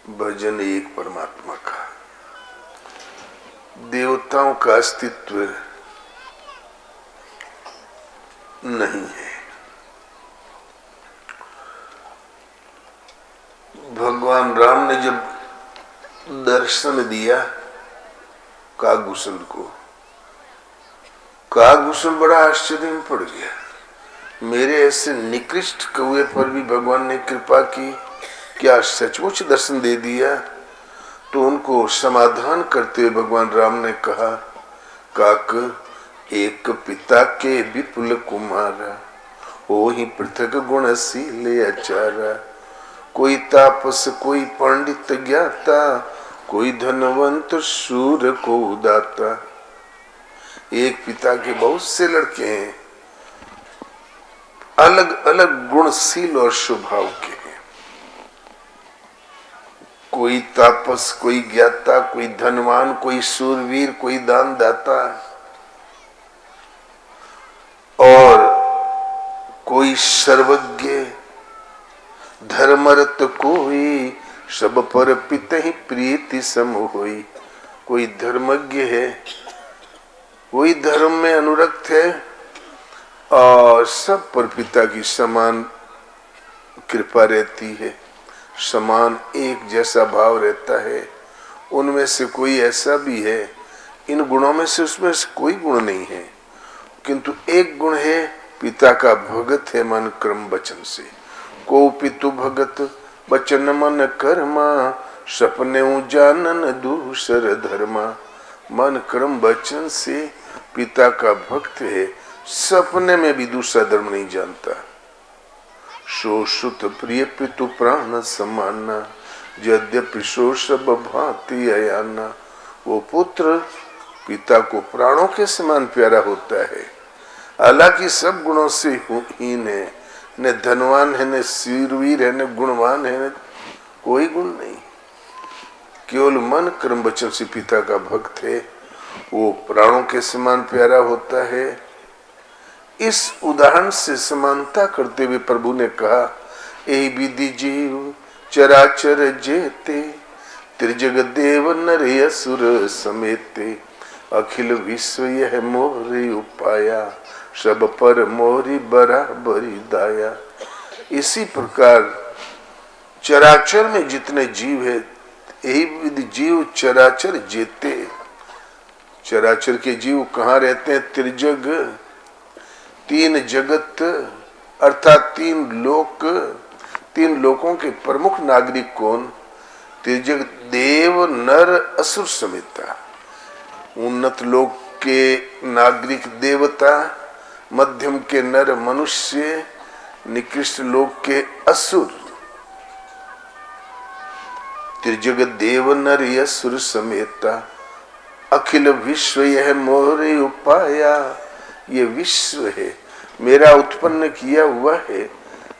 भजन एक परमात्मा का। देवताओं का अस्तित्व नहीं है। भगवान राम ने जब दर्शन दिया काकभूषण को, काकभूषण बड़ा आश्चर्य में पड़ गया। मेरे ऐसे निकृष्ट कौए पर भी भगवान ने कृपा की, क्या सचमुच दर्शन दे दिया। तो उनको समाधान करते हुए भगवान राम ने कहा, काक एक पिता के विपुल कुमारा, हो ही पृथक गुणशील आचारा। कोई तापस कोई पंडित ज्ञाता, कोई धनवंत शूर को उदाता। एक पिता के बहुत से लड़के हैं, अलग अलग गुणशील और स्वभाव के हैं। कोई तापस, कोई ज्ञाता, कोई धनवान, कोई शूरवीर, कोई दान दाता, और कोई सर्वज्ञ। धर्मरत कोई सब पर पित ही प्रीति सम होई। कोई धर्मज्ञ है, कोई धर्म में अनुरक्त है, और सब पर पिता की समान कृपा रहती है, समान एक जैसा भाव रहता है। उनमें से कोई ऐसा भी है, इन गुणों में से उसमें से कोई गुण नहीं है, किंतु एक गुण है, पिता का भगत है मन कर्म वचन से। को पितु भगत वचन मन कर्मा, सपने जानन दूसर धर्मा। मन कर्म वचन से पिता का भक्त है, सपने में भी दूसरा धर्म नहीं जानता। सो सुत प्रिय पितु प्राण समाना, यद्यपि सो सब भांति अयाना। वो पुत्र पिता को प्राणों के समान प्यारा होता है। हालांकि सब गुणों से हीन है, न धनवान है, न शूरवीर है, न गुणवान है, न कोई गुण नहीं। केवल मन कर्म वचन से पिता का भक्त है, वो प्राणों के समान प्यारा होता है। इस उदाहरण से समानता करते हुए प्रभु ने कहा, यही विधि जीव चराचर जेते, त्रिजग देव नर असुर समेते। अखिल विश्व यह मोरी उपाया, सब पर मोरी बराबरी दाया। इसी प्रकार चराचर में जितने जीव है, यही विधि जीव चराचर जेते। चराचर के जीव कहाँ रहते हैं? त्रिजग, तीन जगत अर्थात तीन लोक। तीन लोकों के प्रमुख नागरिक कौन? त्रिजग देव नर असुर समेता। उन्नत लोक के नागरिक देवता, मध्यम के नर मनुष्य, निकृष्ट लोक के असुर। त्रिजग देव नर असुर समेता, अखिल विश्व यह मोरे उपाया। ये विश्व है, मेरा उत्पन्न किया हुआ है।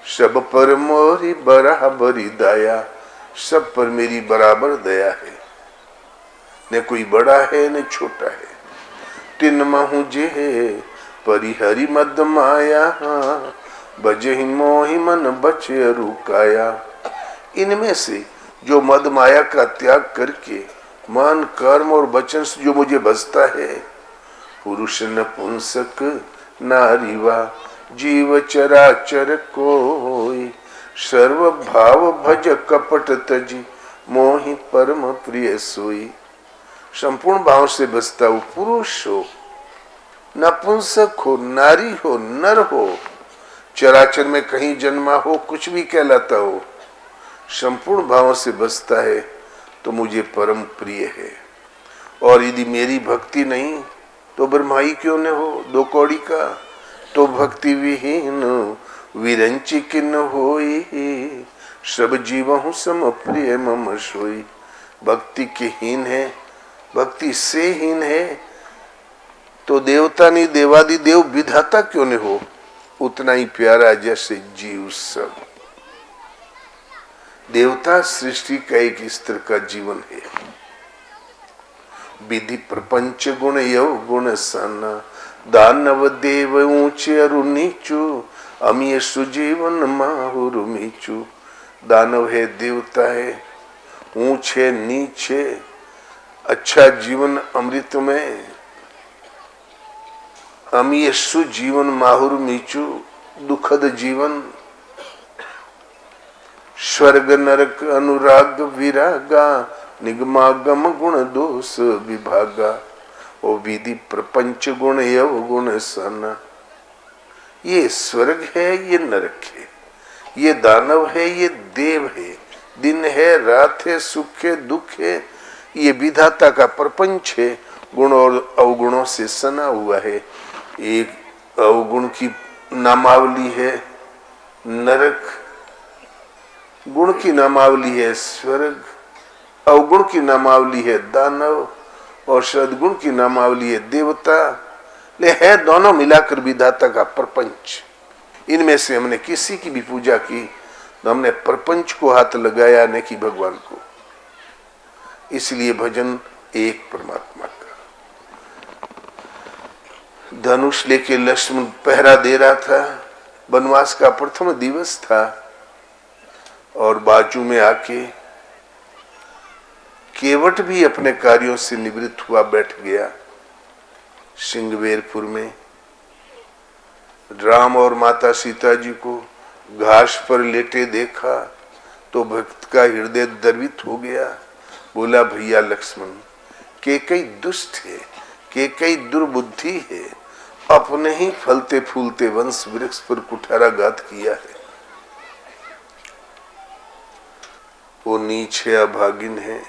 सब पर मोरी बराबरी दया, सब पर मेरी बराबर दया है, न कोई बड़ा है न छोटा है। तिन महु जे परिहरि मद माया, बजहि मोहि मन बचे रुकाया। इनमें से जो मद माया का त्याग करके मन कर्म और वचन से जो मुझे बसता है, पुरुष नपुंसक नारीवा जीव चराचर कोई। सर्व भाव भज कपट तजी, मोहि परम प्रिय सोई। संपूर्ण भाव से बसता हो, पुरुष हो, नपुंसक हो, नारी हो, नर हो, चराचर में कहीं जन्मा हो, कुछ भी कहलाता हो, संपूर्ण भाव से बसता है तो मुझे परम प्रिय है। और यदि मेरी भक्ति नहीं तो ब्रह्माई क्यों न हो दो कौड़ी का। तो भक्ति विहीन विरंची किन्न होई, सब जीवहु सम प्रिय मम सोई। भक्ति के हीन है, भक्ति से हीन है तो देवता नहीं देवादि देव विधाता क्यों न हो उतना ही प्यारा जैसे जीव सब। देवता सृष्टि का एक स्तर का जीवन है। विधि प्रपंच गुण यव गुण साना, दानव देव ऊंचे अरु नीचू, अमीय सुजीवन माहुरु मीचू। दानव है, देवता है, ऊंचे नीचे, अच्छा जीवन अमृत में, अमीयसु जीवन माहुर मीचू, दुखद जीवन, स्वर्ग नरक अनुराग विरागा, निगमागम गुण दोष विभागा, ओ विधि प्रपंच गुण यव गुण सना। ये स्वर्ग है, ये नरक है, ये दानव है, ये देव है, दिन है, रात है, सुख है, दुख है, ये विधाता का प्रपंच है, गुण और अवगुणों से सना हुआ है। एक अवगुण की नामावली है नरक, गुण की नामावली है स्वर्ग, अवगुण की नामावली है दानव और सद्गुण की नामावली है देवता। ले है दोनों मिलाकर विधाता का प्रपंच। इनमें से हमने किसी की भी पूजा की तो हमने प्रपंच को हाथ लगाया, न कि भगवान को। इसलिए भजन एक परमात्मा का। धनुष लेके लक्ष्मण पहरा दे रहा था, वनवास का प्रथम दिवस था, और बाजू में आके केवट भी अपने कार्यों से निवृत्त हुआ बैठ गया। सिंगवेरपुर में राम और माता सीता जी को घास पर लेटे देखा तो भक्त का हृदय द्रवित हो गया। बोला, भैया लक्ष्मण, केकई दुष्ट है, केकई दुर्बुद्धि है, अपने ही फलते फूलते वंश वृक्ष पर कुठाराघात किया है। वो नीचे अभागिन है,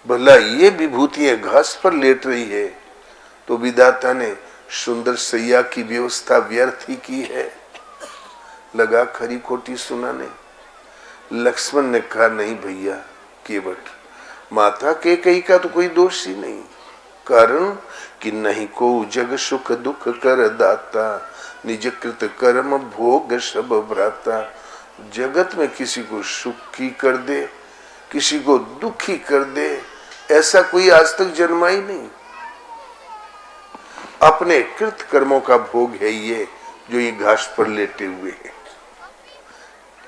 भला ये विभूतियां घास पर लेट रही है तो विधाता ने सुंदर सैया की व्यवस्था व्यर्थ ही की है। लगा खरी खोटी सुनाने। लक्ष्मण ने कहा, नहीं भैया केवट, माता के कई का तो कोई दोष ही नहीं। कारण कि नहीं को जग सुख दुख कर दाता, निज कृत कर्म भोग सब भ्राता। जगत में किसी को सुखी कर दे, किसी को दुखी कर दे, ऐसा कोई आज तक जन्मा ही नहीं। अपने कृत कर्मों का भोग है ये जो ये घास पर लेटे हुए हैं।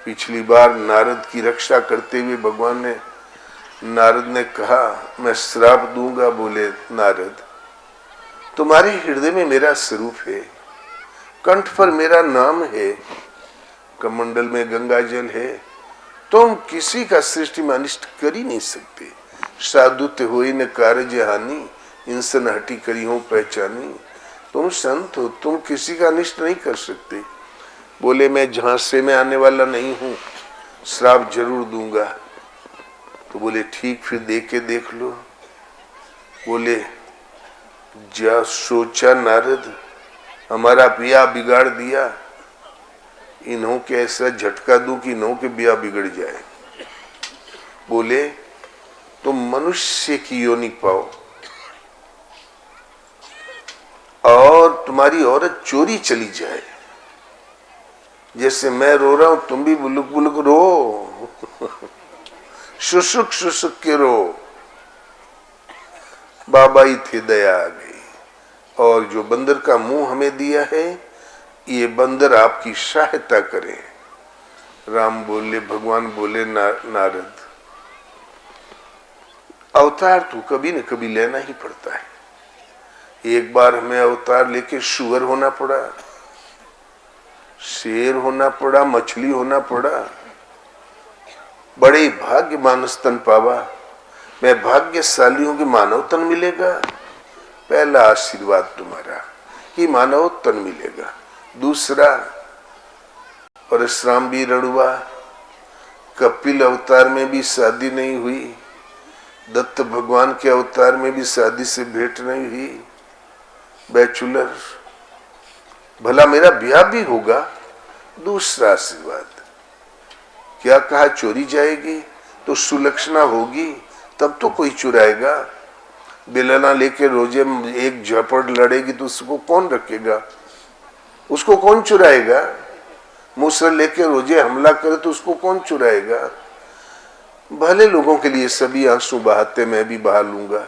पिछली बार नारद की रक्षा करते हुए भगवान ने, नारद ने कहा, मैं श्राप दूंगा। बोले, नारद, तुम्हारे हृदय में मेरा स्वरूप है, कंठ पर मेरा नाम है, कमंडल में गंगा जल है, तुम किसी का सृष्टि में अनिष्ट कर ही नहीं सकते। साधुत्य होई न कार्य हानि, इंसान हटी करी हो पहचानी। तुम संत हो, तुम किसी का अनिष्ट नहीं कर सकते। बोले, मैं झांसे में आने वाला नहीं हूं, श्राप जरूर दूंगा। तो बोले, ठीक, फिर दे के देख लो। बोले, जा सोचा नारद, हमारा ब्याह बिगाड़ दिया, इन्हों के ऐसा झटका दूं कि इन्हों के ब्याह बिगड़ जाए। बोले, तुम मनुष्य की योनि पाओ और तुम्हारी औरत चोरी चली जाए, जैसे मैं रो रहा हूं तुम भी बुलुक बुलुक रो, शुशुक शुशुक के रो। बाबा ही थे, दया आ गई। और जो बंदर का मुंह हमें दिया है, ये बंदर आपकी सहायता करे। राम बोले, भगवान बोले, नारद, अवतार तो कभी न कभी लेना ही पड़ता है। एक बार हमें अवतार लेके शुअर होना पड़ा, शेर होना पड़ा, मछली होना पड़ा। बड़े भाग्य मानस तन पावा। मैं भाग्यशाली हूं कि मानव तन मिलेगा। पहला आशीर्वाद तुम्हारा कि मानव तन मिलेगा। दूसरा, परशुराम भी रड़ुआ, कपिल अवतार में भी शादी नहीं हुई, दत्त भगवान के अवतार में भी शादी से भेंट नहीं हुई, बैचुलर। भला मेरा ब्याह भी होगा। दूसरा आशीर्वाद, क्या कहा, चोरी जाएगी तो सुलक्षणा होगी, तब तो कोई चुराएगा। बेलना लेके रोजे एक झपड़ लड़ेगी तो उसको कौन रखेगा, उसको कौन चुराएगा। मूसल लेके रोजे हमला करे तो उसको कौन चुराएगा। भले लोगों के लिए सभी आंसू बहाते, मैं भी बहा लूंगा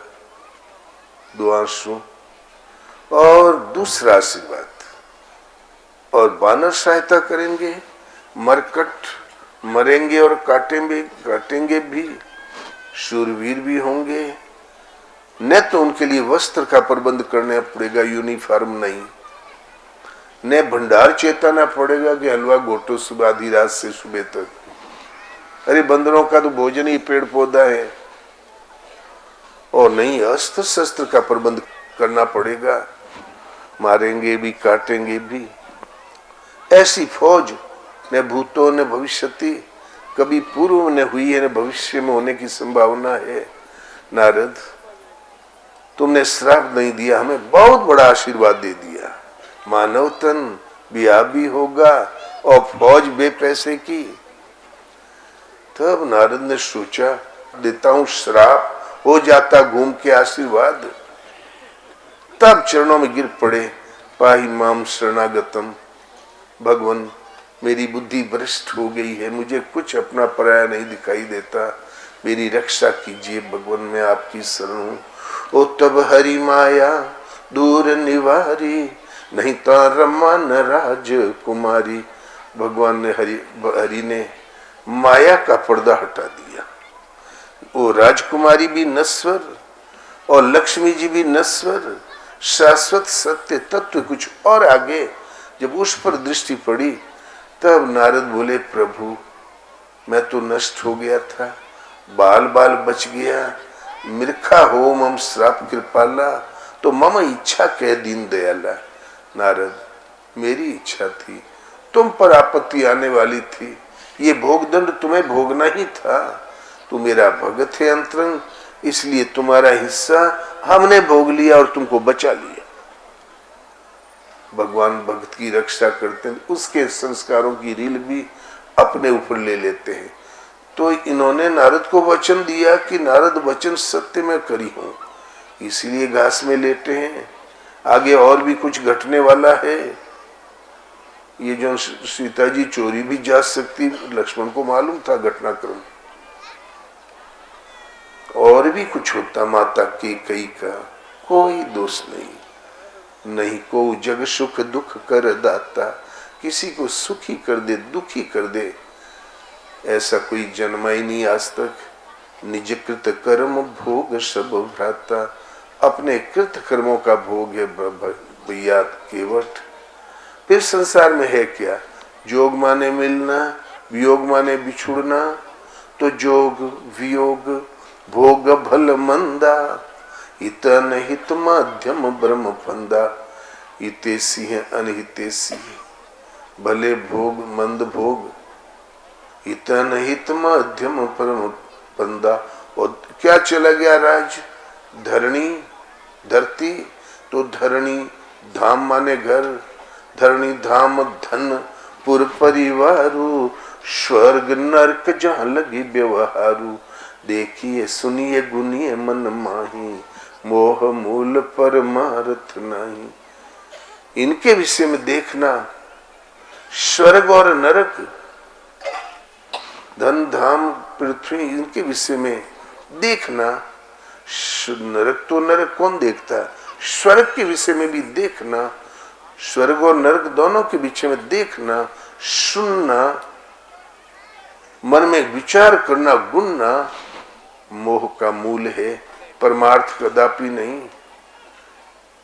2 आंसू। और दूसरा आशीर्वाद, और बानर सहायता करेंगे, मरकट मरेंगे और काटेंगे भी, शूरवीर भी होंगे, न तो उनके लिए वस्त्र का प्रबंध करना पड़ेगा, यूनिफॉर्म नहीं, न भंडार चेताना पड़ेगा कि हलवा घोटो सुबह आधी रात से सुबह तक। अरे बंदरों का तो भोजन ही पेड़ पौधा है। और नहीं, अस्त्र शस्त्र का प्रबंध करना पड़ेगा, मारेंगे भी काटेंगे भी। ऐसी फौज न भूतो न भविष्यति, कभी पूर्व में हुई है न भविष्य में होने की संभावना है। नारद, तुमने श्राप नहीं दिया, हमें बहुत बड़ा आशीर्वाद दे दिया। मानव तन ब्याह भी होगा और फौज बे पैसे की। तब नारद ने सोचा, देता हूं श्राप, हो जाता घूम के आशीर्वाद। तब चरणों में गिर पड़े, पाहि माम शरणागतम। भगवान, मेरी बुद्धि भ्रष्ट हो गई है, मुझे कुछ अपना पराया नहीं दिखाई देता, मेरी रक्षा कीजिए भगवान, मैं आपकी शरण हूं। ओ तब हरि माया दूर निवारी, नहीं तो रमा न राज कुमारी। भगवान ने हरि ने माया का पर्दा हटा दिया। वो राजकुमारी भी नश्वर और लक्ष्मी जी भी नश्वर, शाश्वत सत्य तत्व कुछ और आगे जब उस पर दृष्टि पड़ी, तब नारद बोले, प्रभु मैं तो नष्ट हो गया था, बाल बाल बच गया, मिर्खा हो मम श्राप कृपाला, तो मम इच्छा कह दीन दयाला। नारद, मेरी इच्छा थी, तुम पर आपत्ति आने वाली थी, ये भोगदंड तुम्हें भोगना ही था। तू मेरा भगत है अंतरंग, इसलिए तुम्हारा हिस्सा हमने भोग लिया और तुमको बचा लिया। भगवान भक्त की रक्षा करते हैं, उसके संस्कारों की रील भी अपने ऊपर ले लेते हैं। तो इन्होंने नारद को वचन दिया कि नारद वचन सत्य में करी हूं, इसीलिए घास में लेटे हैं। आगे और भी कुछ घटने वाला है। ये जो सीता जी चोरी भी जा सकती, लक्ष्मण को मालूम था घटनाक्रम। और भी कुछ होता, माता की कई का कोई दोष नहीं। नहीं को जग सुख दुख कर दाता, किसी को सुखी कर दे दुखी कर दे, ऐसा कोई जन्मा ही नहीं आज तक। निज कृत कर्म भोग सब भ्राता, अपने कृत कर्मों का भोग है भैया केवट। फिर संसार में है क्या? जोग माने मिलना, वियोग माने बिछुड़ना, तो जोग वियोग भोग भल मंदा, हित अनहित माध्यम ब्रह्म फंदा। हितेसी है अनहितेसी, भले भोग मंद भोग, हित अनहित माध्यम परम फंदा। और क्या चला गया राज? धरणी धरती, तो धरणी धाम माने घर, धरणी धाम धन पुर परिवारू, स्वर्ग नरक जहाँ लगी व्यवहारू। देखिए सुनिए गुनिए मन माही, मोह मूल परमार्थ नहीं। इनके विषय में देखना, स्वर्ग और नरक, धन धाम पृथ्वी, इनके विषय में देखना। नरक तो नरक कौन देखता है, स्वर्ग के विषय में भी देखना, स्वर्ग और नरक दोनों के बीच में देखना, सुनना, मन में विचार करना, गुनना, मोह का मूल है, परमार्थ कदापि नहीं।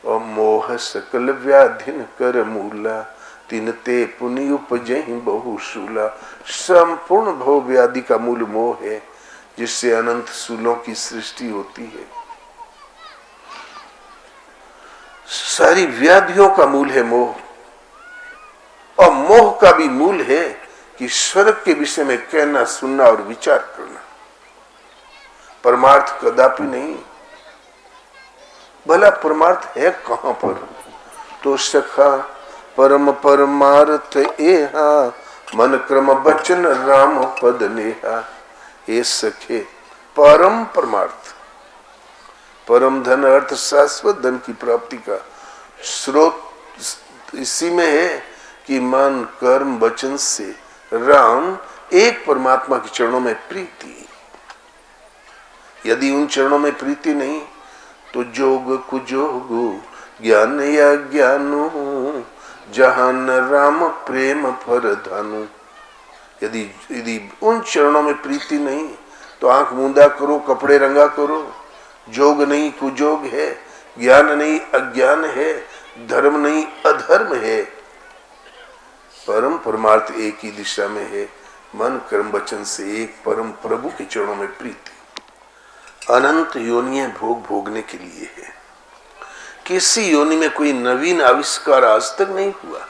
और मोह सकल व्याधिन कर मूला, तिनते पुनि उपजहि बहुशूला। संपूर्ण भव व्याधि का मूल मोह है, जिससे अनंत शूलों की सृष्टि होती है। सारी व्याधियों का मूल है मोह, और मोह का भी मूल है कि स्वर्ग के विषय में कहना, सुनना और विचार करना, परमार्थ कदापि नहीं। भला परमार्थ है कहां पर? तो सखा परम परमार्थ एहा, मन क्रम बचन राम पद नेहा। हे सखे, परम परमार्थ, परम धन अर्थ शाश्वत धन की प्राप्ति का स्रोत इसी में है कि मन कर्म वचन से राम एक परमात्मा के चरणों में प्रीति। यदि उन चरणों में प्रीति नहीं तो जोग कुजोग ज्ञान या ज्ञानो, जहां न राम प्रेम पर धानु। यदि उन चरणों में प्रीति नहीं तो आंख मूंदा करो, कपड़े रंगा करो। जोग नहीं कुजोग है, ज्ञान नहीं अज्ञान है, धर्म नहीं अधर्म है। परम परमार्थ एक ही दिशा में है। मन कर्म वचन से एक परम प्रभु के चरणों में प्रीति। अनंत योनियां भोग भोगने के लिए है। किसी योनि में कोई नवीन आविष्कार आज तक नहीं हुआ।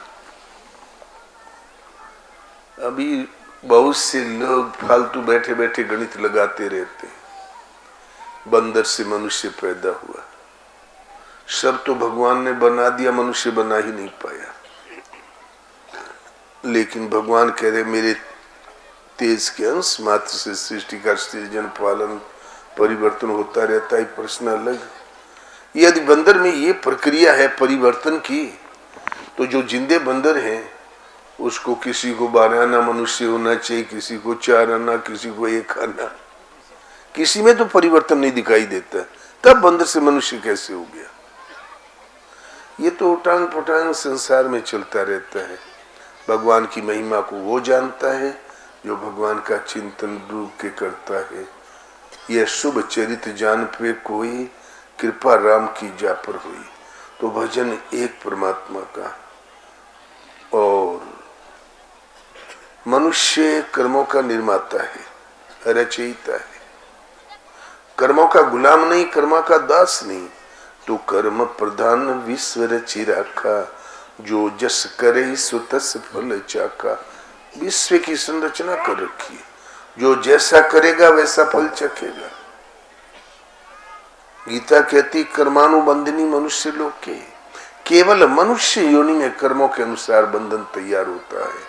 अभी बहुत से लोग फालतू बैठे बैठे गणित लगाते रहते हैं। बंदर से मनुष्य पैदा हुआ, सब तो भगवान ने बना दिया, मनुष्य बना ही नहीं पाया। लेकिन भगवान कह रहे मेरे तेज के अंश मात्र से सृष्टि का सृजन पालन परिवर्तन होता रहता है। प्रश्न अलग। यदि बंदर में ये प्रक्रिया है परिवर्तन की, तो जो जिंदे बंदर हैं उसको किसी को 12 आना मनुष्य होना चाहिए, किसी को 4 आना, किसी को 1 आना। किसी में तो परिवर्तन नहीं दिखाई देता, तब बंदर से मनुष्य कैसे हो गया? ये तो उटांग पटांग संसार में चलता रहता है। भगवान की महिमा को वो जानता है जो भगवान का चिंतन डूब के करता है। यह शुभ चरित जान पे कोई, कृपा राम की जा पर हुई। तो भजन एक परमात्मा का। और मनुष्य कर्मों का निर्माता है, रचयिता है। कर्मों का गुलाम नहीं, कर्मा का दास नहीं। तो कर्म प्रधान विश्व रचि राखा, जो जस करे सो तस फल चाका। विश्व की संरचना कर रखी है, जो जैसा करेगा वैसा फल चखेगा। गीता कहती कर्मानुबंधनी मनुष्य लोग के। केवल मनुष्य योनि में कर्मों के अनुसार बंधन तैयार होता है।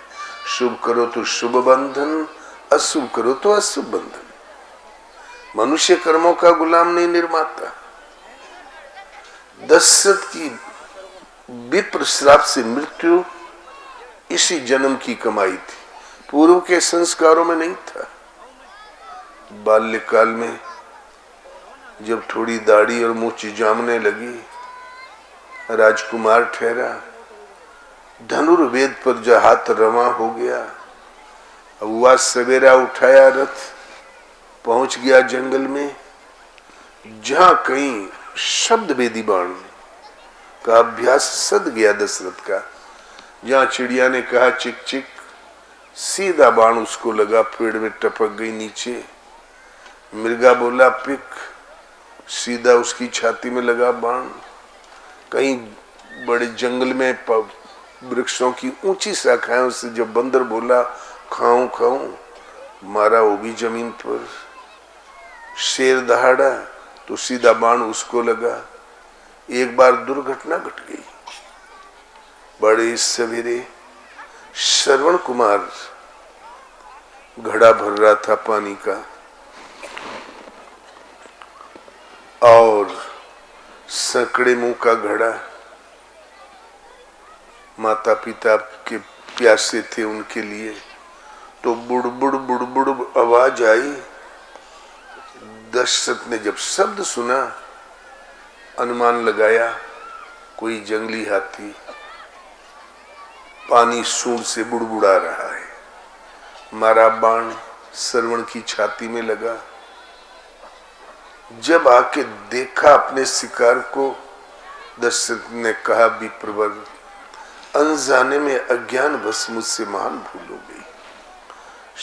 शुभ करो तो शुभ बंधन, अशुभ करो तो अशुभ बंधन। मनुष्य कर्मों का गुलाम नहीं, निर्माता। दशरथ की विप्र श्राप से मृत्यु इसी जन्म की कमाई थी, पूर्व के संस्कारों में नहीं था। बाल्यकाल में जब थोड़ी दाढ़ी और मूंछ जामने लगी, राजकुमार ठहरा। धनुर्वेद पर जो हाथ रवा हो गया, हुआ सवेरा, उठाया रथ, पहुंच गया जंगल में। जहां कहीं शब्द वेदी बाण का अभ्यास सद गया दशरथ का। जहां चिड़िया ने कहा चिक चिक, सीधा बाण उसको लगा, पेड़ में टपक गई नीचे। मृगा बोला पिक, सीधा उसकी छाती में लगा बाण। कहीं बड़े जंगल में वृक्षों की ऊंची शाखाएं से जब बंदर बोला खाऊं खाऊं, मारा वो भी जमीन पर। शेर दहाड़ा तो सीधा बाण उसको लगा। एक बार दुर्घटना घट गई। बड़े सवेरे श्रवण कुमार घड़ा भर रहा था पानी का, और सकड़े मुंह का घड़ा। माता पिता के प्यासे थे उनके लिए। तो बुड़बुड़ बुड़बुड़ आवाज आई। दशरथ ने जब शब्द सुना, अनुमान लगाया कोई जंगली हाथी पानी सूंड से बुड़बुड़ा रहा है। मारा बाण श्रवण की छाती में लगा। जब आके देखा अपने शिकार को, दशरथ ने कहा विप्रवर, अनजाने में अज्ञान बस मुझसे महान भूल हो गई।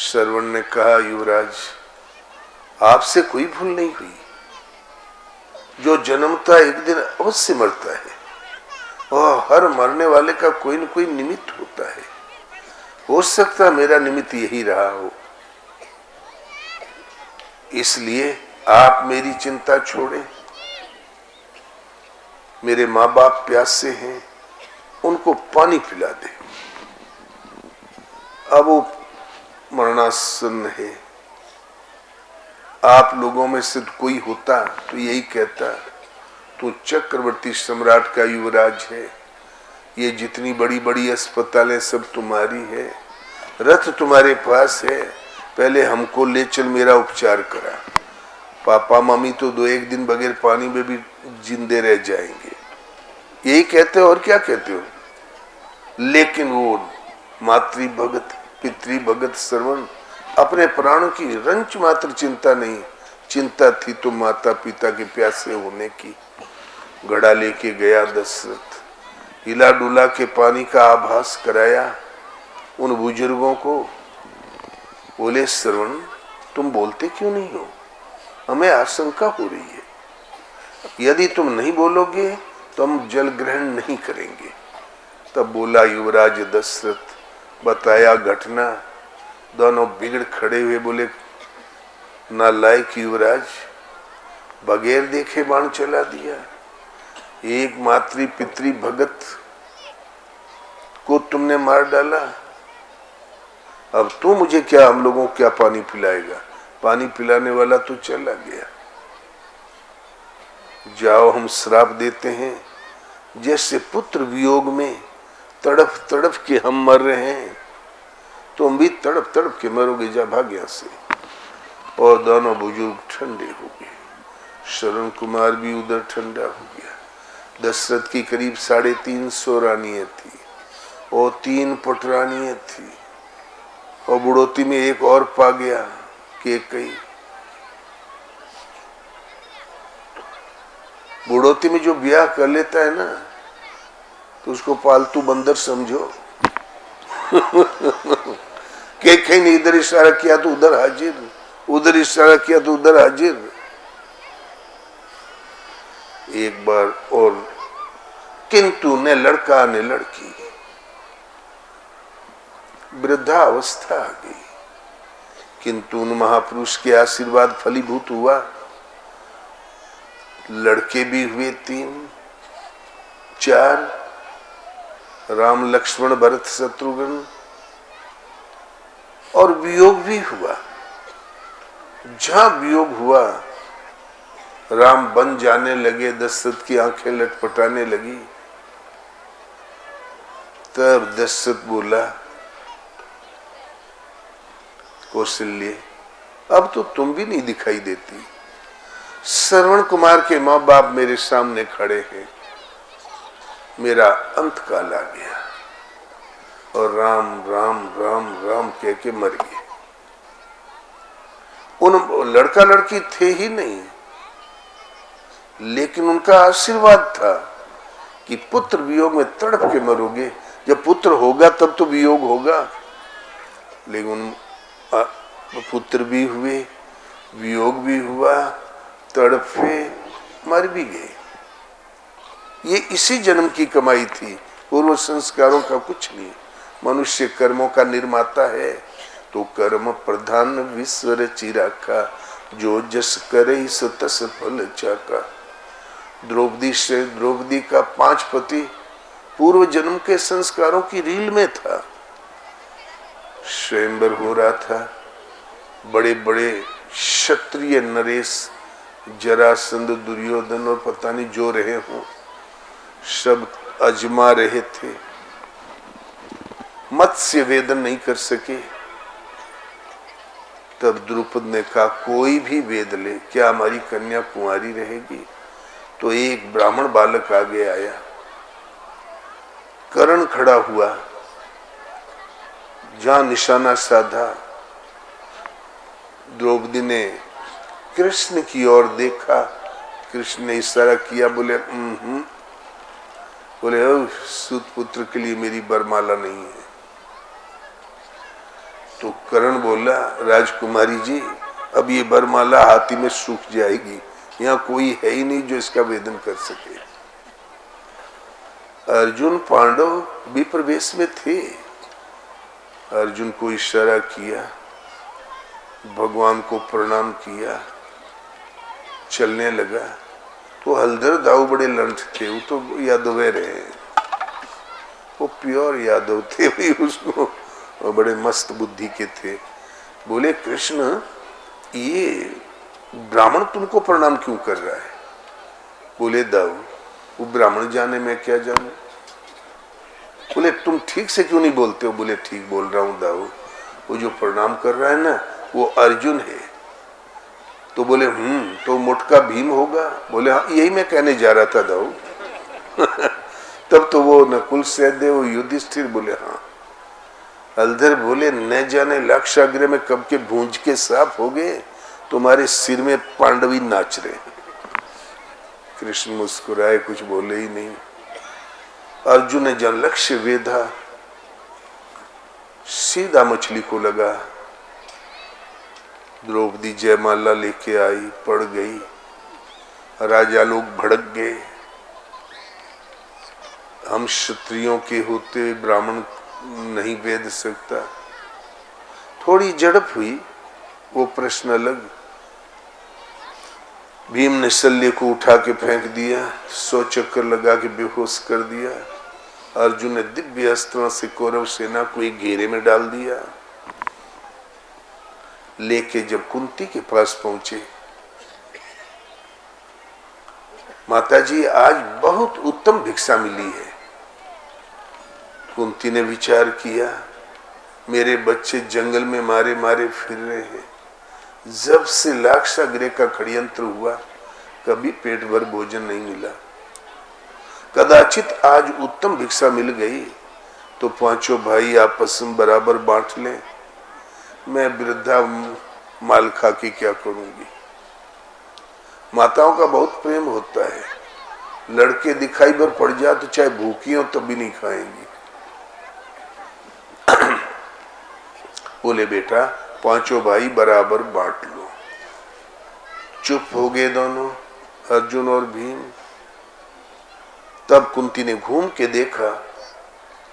श्रवण ने कहा युवराज, आपसे कोई भूल नहीं हुई। जो जन्मता एक दिन अवश्य मरता है, और हर मरने वाले का कोई न कोई निमित्त होता है। हो सकता मेरा निमित्त यही रहा हो। इसलिए आप मेरी चिंता छोड़ें। मेरे माँ बाप प्यासे हैं, उनको पानी पिला दे। अब वो मरणासन है। आप लोगों में से कोई होता तो यही कहता, तो चक्रवर्ती सम्राट का युवराज है, ये जितनी बड़ी बड़ी अस्पतालें सब तुम्हारी है, रथ तुम्हारे पास है, पहले हमको ले चल, मेरा उपचार करा। पापा मम्मी तो 2-1 दिन बगैर पानी में भी जिंदे रह जाएंगे। यही कहते हो और क्या कहते हो। लेकिन वो मातृ भगत पितृ भगत श्रवण अपने प्राणों की रंच मात्र चिंता नहीं, चिंता थी तो माता पिता के प्यासे होने की। घड़ा लेके गया दशरथ, हिला डुला के पानी का आभास कराया उन बुजुर्गों को। बोले श्रवण, तुम बोलते क्यों नहीं हो? हमें आशंका हो रही है, यदि तुम नहीं बोलोगे तो हम जल ग्रहण नहीं करेंगे। तब बोला युवराज दशरथ, बताया घटना। दोनों बिगड़ खड़े हुए, बोले नालायक युवराज, बगैर देखे बाण चला दिया। एक मातृ पितृ भगत को तुमने मार डाला। अब तू मुझे क्या, हम लोगों को क्या पानी पिलाएगा? पानी पिलाने वाला तो चला गया। जाओ, हम श्राप देते हैं। जैसे पुत्र वियोग में तड़प तड़प के हम मर रहे हैं, तुम भी तड़प तड़प के मरोगे, जा भाग यहां से। और दोनों बुजुर्ग ठंडे हो गए। श्रवण कुमार भी उधर ठंडा हो गया। दशरथ की करीब 350 रानियां थी और 3 पटरानियां थी, और बुढ़ोती में एक और पा गया कि कई। बुढ़ोती में जो ब्याह कर लेता है ना, तो उसको पालतू बंदर समझो। के कहीं ने इधर इशारा किया तो उधर हाजिर, उधर इशारा किया तो उधर हाजिर। एक बार और, किंतु न लड़का न लड़की, वृद्धावस्था आ गई। किंतु उन महापुरुष के आशीर्वाद फलीभूत हुआ। लड़के भी हुए 3 4, राम लक्ष्मण भरत शत्रुघ्न, और वियोग भी हुआ। जहां वियोग हुआ, राम बन जाने लगे, दशरथ की आंखें लटपटाने लगी। तब दशरथ बोला, कौशल्य, अब तो तुम भी नहीं दिखाई देती। श्रवण कुमार के माँ बाप मेरे सामने खड़े हैं, मेरा अंत काल आ गया। और राम राम राम राम कह के मर गए। उन लड़का लड़की थे ही नहीं, लेकिन उनका आशीर्वाद था कि पुत्र वियोग में तड़प के मरोगे। जब पुत्र होगा तब तो वियोग होगा। लेकिन पुत्र भी हुए, वियोग भी हुआ, तड़पे, मर भी गए। ये इसी जन्म की कमाई थी, पूर्व संस्कारों का कुछ नहीं। मनुष्य कर्मों का निर्माता है, तो कर्म प्रधान विश्व रचि राखा, जो जस करे सो तस फल चाका। द्रौपदी का 5 पति पूर्व जन्म के संस्कारों की रील में था। स्वयंवर हो रहा था, बड़े बड़े क्षत्रिय नरेश, जरासंध, दुर्योधन और पता नहीं जो रहे हों, सब अजमा रहे थे। मत्स्य वेदन नहीं कर सके। तब द्रुपद ने कहा, कोई भी वेद ले, क्या हमारी कन्या कुंवारी रहेगी? तो एक ब्राह्मण बालक आगे आया, कर्ण खड़ा हुआ, जहां निशाना साधा। द्रौपदी ने कृष्ण की ओर देखा, कृष्ण ने इशारा किया, बोले बोले सूत पुत्र के लिए मेरी बरमाला नहीं है। तो कर्ण बोला, राजकुमारी जी, अब ये बरमाला हाथी में सूख जाएगी, यहाँ कोई है ही नहीं जो इसका वेदन कर सके। अर्जुन पांडव भी प्रवेश में थे। अर्जुन को इशारा किया, भगवान को प्रणाम किया, चलने लगा। तो हलधर दाऊ बड़े लंठ थे, वो तो यादव रहे, वो प्योर यादव थे भी, उसको और बड़े मस्त बुद्धि के थे। बोले, कृष्ण, ये ब्राह्मण तुमको प्रणाम क्यों कर रहा है? बोले, दाऊ, वो ब्राह्मण जाने मैं क्या जानूं। बोले, तुम ठीक से क्यों नहीं बोलते हो? बोले, ठीक बोल रहा हूं दाऊ, वो जो प्रणाम कर रहा है ना, वो अर्जुन है। तो बोले, तो मोटका भीम होगा? बोले, हाँ, यही मैं कहने जा रहा था दाऊ। तब तो वो नकुल सहदेव, युधिष्ठिर बोले, हाँ। हलधर बोले न जाने लाक्षागृह में कब के भूंज के साफ हो गए, तुम्हारे सिर में पांडवी नाच रहे। कृष्ण मुस्कुराए, कुछ बोले ही नहीं। अर्जुन ने जन लक्ष्य वेधा, सीधा मछली को लगा। द्रौपदी जयमाला लेके आई, पड़ गई। राजा लोग भड़क गए, हम क्षत्रियों के होते हुए ब्राह्मण नहीं वेद सकता। थोड़ी झड़प हुई, वो प्रश्न अलग। भीम ने शल्य को उठा के फेंक दिया, 100 चक्कर लगा के बेहोश कर दिया। अर्जुन ने दिव्य अस्त्रों से कौरव सेना को एक घेरे में डाल दिया। लेके जब कुंती के पास पहुंचे, माताजी आज बहुत उत्तम भिक्षा मिली है। कुंती ने विचार किया, मेरे बच्चे जंगल में मारे मारे फिर रहे हैं। जब से लाक्षागृह का षड्यंत्र हुआ, कभी पेट भर भोजन नहीं मिला। कदाचित आज उत्तम भिक्षा मिल गई तो पांचों भाई आपस में बराबर बांट लें। मैं वृद्धा माल खा के क्या करूंगी। माताओं का बहुत प्रेम होता है, लड़के दिखाई भर पड़ जाए तो चाहे भूखी हो तब भी नहीं खाएंगी। बोले बेटा पांचों भाई बराबर बांट लो। चुप हो गए दोनों, अर्जुन और भीम। तब कुंती ने घूम के देखा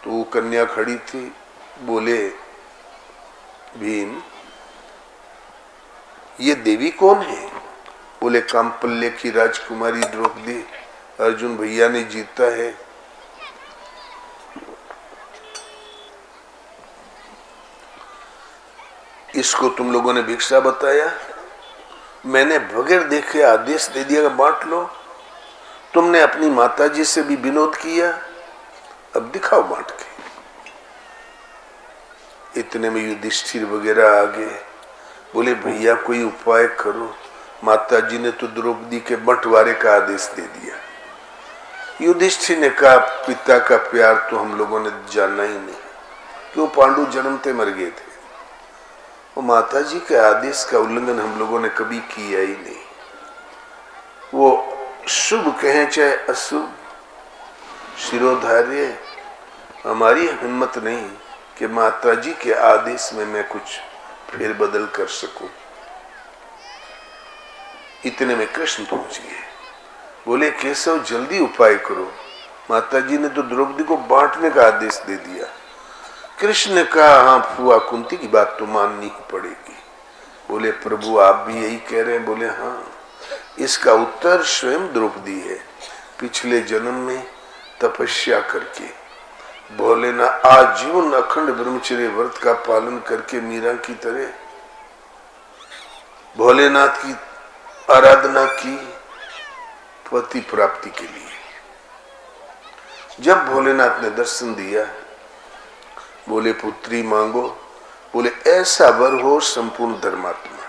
तो वो कन्या खड़ी थी। बोले भीम ये देवी कौन है? बोले कामपल्य की राजकुमारी द्रौपदी। अर्जुन भैया ने जीता है। इसको तुम लोगों ने भिक्षा बताया, मैंने बगैर देखे आदेश दे दिया बांट लो। तुमने अपनी माताजी से भी विनोद किया, अब दिखाओ बांट के। इतने में युधिष्ठिर वगैरह आ गए। बोले भैया कोई उपाय करो, माताजी ने तो द्रौपदी के बंटवारे का आदेश दे दिया। युधिष्ठिर ने कहा पिता का प्यार तो हम लोगों ने जाना ही नहीं, क्यों पांडु जन्मते मर गए थे। वो माताजी के आदेश का उल्लंघन हम लोगों ने कभी किया ही नहीं। वो शुभ कहें चाहे अशुभ, शिरोधार्य, हमारी हिम्मत नहीं कि माताजी के आदेश में मैं कुछ फेर बदल कर सकूं। इतने में कृष्ण पहुंच गए। बोले केशव जल्दी उपाय करो, माताजी ने तो द्रौपदी को बांटने का आदेश दे दिया। कृष्ण ने कहा हाँ फुआ कुंती की बात तो माननी ही पड़ेगी। बोले प्रभु आप भी यही कह रहे हैं? बोले हाँ, इसका उत्तर स्वयं द्रौपदी है। पिछले जन्म में तपस्या करके भोलेनाथ आजीवन अखंड ब्रह्मचर्य व्रत का पालन करके मीरा की तरह भोलेनाथ की आराधना की पति प्राप्ति के लिए। जब भोलेनाथ ने दर्शन दिया, बोले पुत्री मांगो। बोले ऐसा वर हो संपूर्ण धर्मात्मा।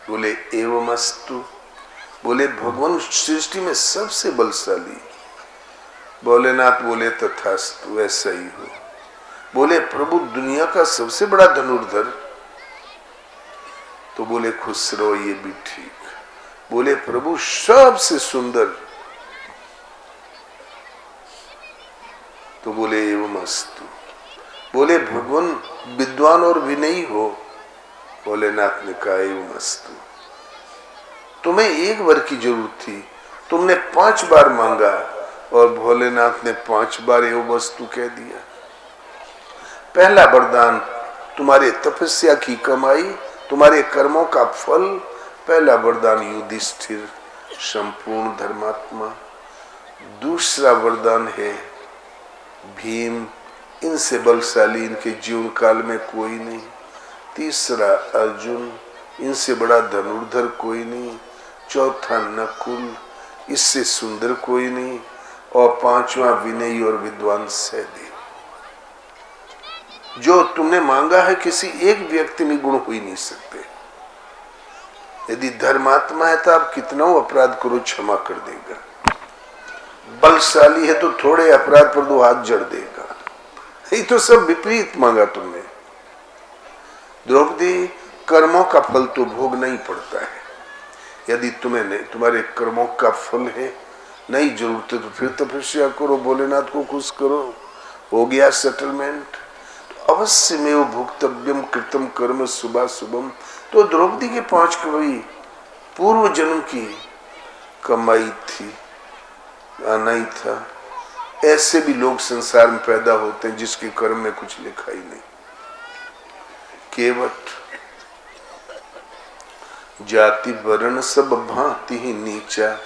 बोले एवमस्तु। बोले भगवान सृष्टि में सबसे बलशाली। भोलेनाथ बोले तथास्तु, ऐसा ही हो। बोले प्रभु दुनिया का सबसे बड़ा धनुर्धर। तो बोले खुश रहो, ये भी ठीक। बोले प्रभु सबसे सुंदर। तो बोले एवमस्तु। बोले भगवान विद्वान और विनयी हो। भोलेनाथ ने कहा एवमस्तु। तुम्हें एक वर की जरूरत थी, तुमने 5 बार मांगा और भोलेनाथ ने 5 बार एवमस्तु कह दिया। पहला वरदान तुम्हारे तपस्या की कमाई, तुम्हारे कर्मों का फल। पहला वरदान युधिष्ठिर संपूर्ण धर्मात्मा। दूसरा वरदान है भीम, इनसे बलशाली इनके जीवन काल में कोई नहीं। तीसरा अर्जुन, इनसे बड़ा धनुर्धर कोई नहीं। चौथा नकुल, इससे सुंदर कोई नहीं। और 5वां विनयी और विद्वान सहदेव। जो तुमने मांगा है किसी एक व्यक्ति में गुण हो ही नहीं सकते। यदि धर्मात्मा है तो आप कितना अपराध करो क्षमा कर देगा। बलशाली है तो थोड़े अपराध पर 2 हाथ जड़ देगा, ये तो सब विपरीत मांगा तुमने। द्रौपदी, कर्मों का फल तो भोगना ही पड़ता है। यदि तुम्हारे कर्मों का फल है, नहीं जरूरत है तो फिर तपस्या करो, भोलेनाथ को खुश करो, हो गया सेटलमेंट। तो अवश्य में वो भुक्तव्यम कृतम कर्म शुभा शुभम। तो द्रौपदी के 5 कवि पूर्व जन्म की कमाई थी, आना ही था। ऐसे भी लोग संसार में पैदा होते हैं जिसके कर्म में कुछ लिखा ही नहीं। केवट जाति वर्ण सब भांति ही नीचा,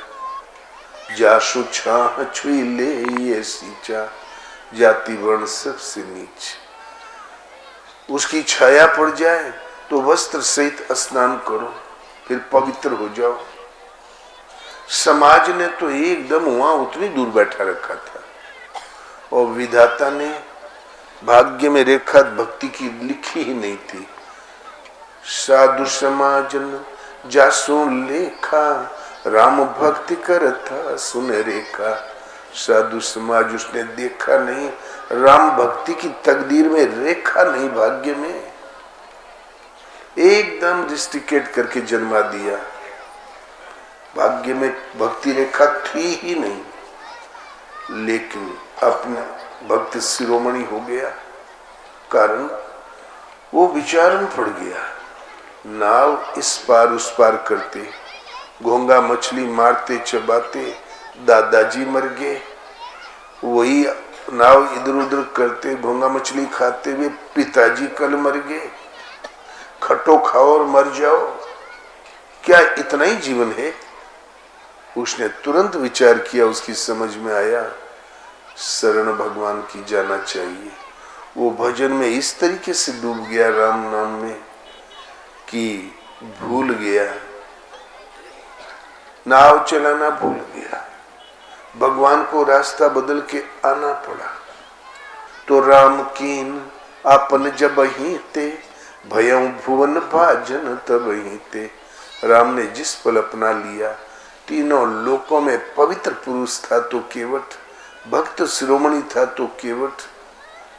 जासु छाह छुई ले ये सींचा। जाति वर्ण सबसे नीच, उसकी छाया पड़ जाए तो वस्त्र सहित स्नान करो, फिर पवित्र हो जाओ। समाज ने तो एकदम वहां उतनी दूर बैठा रखा था, और विधाता ने भाग्य में रेखा भक्ति की लिखी ही नहीं थी। साधु समाजन जासो लेखा, राम भक्ति करता सुन रेखा। साधु समाज उसने देखा नहीं, राम भक्ति की तकदीर में रेखा नहीं, भाग्य में एकदम रिस्ट्रिकेट करके जन्मा दिया। भाग्य में भक्ति रेखा थी ही नहीं, लेकिन अपना भक्त शिरोमणि हो गया। कारण वो विचार में पड़ गया। नाव इस पार उस पार करते, घोंगा मछली मारते चबाते दादाजी मर गए। वही नाव इधर उधर करते, घोंगा मछली खाते हुए पिताजी कल मर गए। खटो खाओ और मर जाओ, क्या इतना ही जीवन है? उसने तुरंत विचार किया, उसकी समझ में आया शरण भगवान की जाना चाहिए। वो भजन में इस तरीके से डूब गया राम नाम में कि भूल गया, नाव चलाना भूल गया। भगवान को रास्ता बदल के आना पड़ा। तो राम कीन आपन जब ही ते, भयं भुवन भाजन तब ही ते। राम ने जिस पल अपना लिया, तीनों लोकों में पवित्र पुरुष था तो केवट, भक्त शिरोमणि था तो केवट।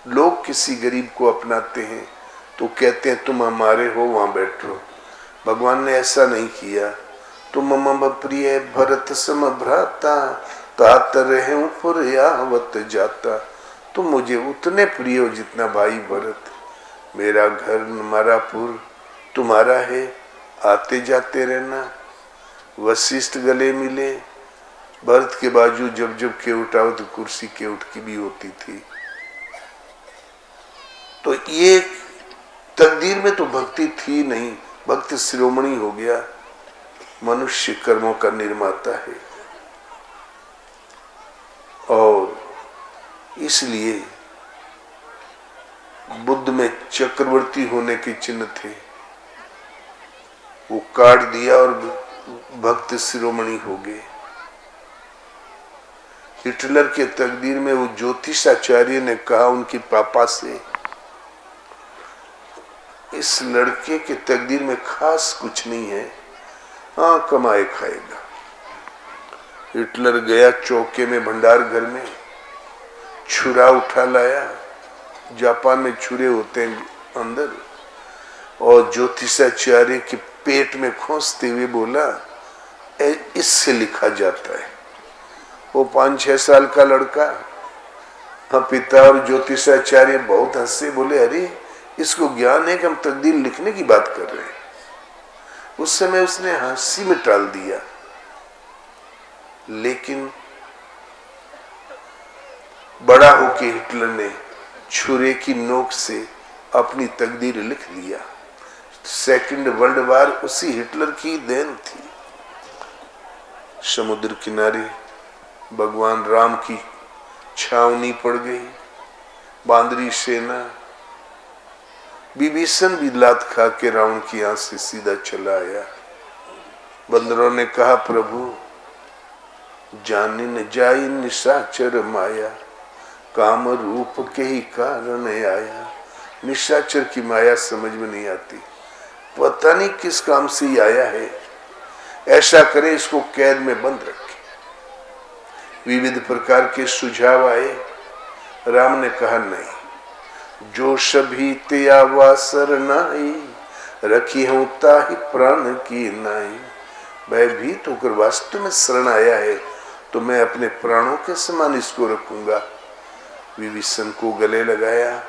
लोग किसी गरीब को अपनाते हैं तो कहते हैं तुम हमारे हो, वहां बैठो। भगवान ने ऐसा नहीं किया। तुम मम प्रिय भरत सम भ्राता, तात रहूं पुरयावत जाता। तुम मुझे उतने प्रिय हो जितना भाई भरत। मेरा घर नमारापुर तुम्हारा है, आते जाते रहना। वशिष्ठ गले मिले, भरत के बाजू जब जब केवट आओ तो कुर्सी केवट की भी होती थी। तो ये तकदीर में तो भक्ति थी नहीं, भक्त शिरोमणि हो गया। मनुष्य कर्मों का निर्माता है, और इसलिए बुद्ध में चक्रवर्ती होने के चिन्ह थे, वो काट दिया और भक्त शिरोमणि हो गए। हिटलर के तकदीर में वो ज्योतिषाचार्य ने कहा उनके पापा से, इस लड़के के तकदीर में खास कुछ नहीं है, हाँ कमाए खाएगा। हिटलर गया चौके में भंडार घर में, छुरा उठा लाया, जापान में छुरे होते हैं अंदर, और ज्योतिषाचार्य के पेट में खोसते हुए बोला इससे लिखा जाता है। वो 5-6 साल का लड़का, हाँ पिता और ज्योतिषाचार्य बहुत हंसे, बोले अरे इसको ज्ञान है कि हम तकदीर लिखने की बात कर रहे हैं। उस समय उसने हंसी में टाल दिया, लेकिन बड़ा होके हिटलर ने छुरे की नोक से अपनी तकदीर लिख लिया। सेकंड वर्ल्ड वार उसी हिटलर की देन थी। समुद्र किनारे भगवान राम की छावनी पड़ गई, बांदरी सेना। विभीषण भी लात खा के रावण की आंख से सीधा चला आया। बंदरों ने कहा प्रभु जानी न जाई निशाचर माया, काम रूप के ही कारण आया। निशाचर की माया समझ में नहीं आती, पता नहीं किस काम से ही आया है। ऐसा करे इसको कैद में बंद रखे। विविध प्रकार के सुझाव आए। राम ने कहा नहीं, जो सभी ते आवा सरनाई, रखी हूं ताहि प्राण की नाई। भयभीत होकर वास्तव में शरण आया है तो मैं अपने प्राणों के समान इसको रखूंगा। विभीषण को गले लगाया,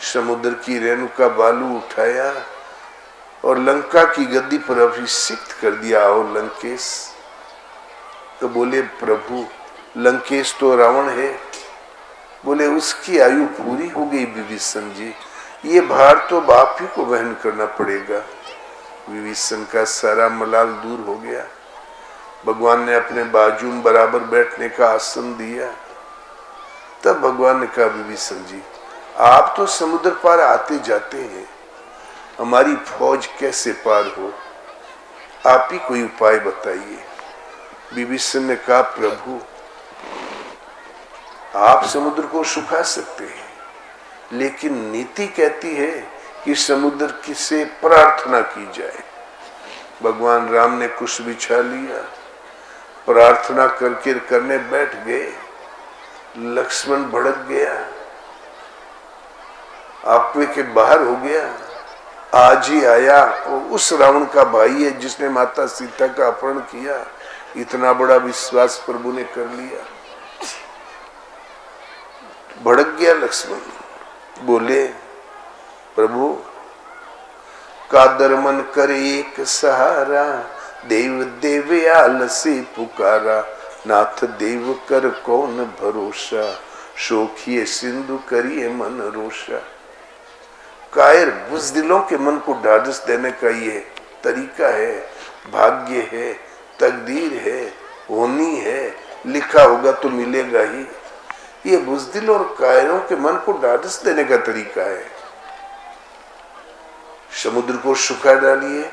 समुद्र की रेणु का बालू उठाया और लंका की गद्दी पर अभिषिक्त कर दिया। आओ लंकेश। तो बोले प्रभु लंकेश तो रावण है। बोले उसकी आयु पूरी हो गई विभीषण जी, ये भार तो बाप ही को वहन करना पड़ेगा। विभीषण का सारा मलाल दूर हो गया। भगवान ने अपने बाजू में बराबर बैठने का आसन दिया। तब भगवान ने कहा विभीषण जी आप तो समुद्र पार आते जाते हैं, हमारी फौज कैसे पार हो, आप ही कोई उपाय बताइए। विभीषण ने कहा प्रभु आप समुद्र को सुखा सकते हैं, लेकिन नीति कहती है कि समुद्र की से प्रार्थना की जाए। भगवान राम ने कुश बिछा लिया, प्रार्थना करने बैठ गए। लक्ष्मण भड़क गया, आपे के बाहर हो गया। आज ही आया और उस रावण का भाई है जिसने माता सीता का अपहरण किया। इतना बड़ा विश्वास प्रभु ने कर लिया। भड़क गया लक्ष्मण, बोले प्रभु कादर मन कर एक सहारा, देव देवयाल से पुकारा, नाथ देव कर कौन भरोसा, शोखिए सिंधु करिए मन रोषा। कायर बुज़दिलों के मन को ढाढ़स देने का ये तरीका है, भाग्य है, तकदीर है, होनी है, लिखा होगा तो मिलेगा ही। ये बुज़दिल और कायरों के मन को ढाढ़स देने का तरीका है। समुद्र को सुखा डालिए,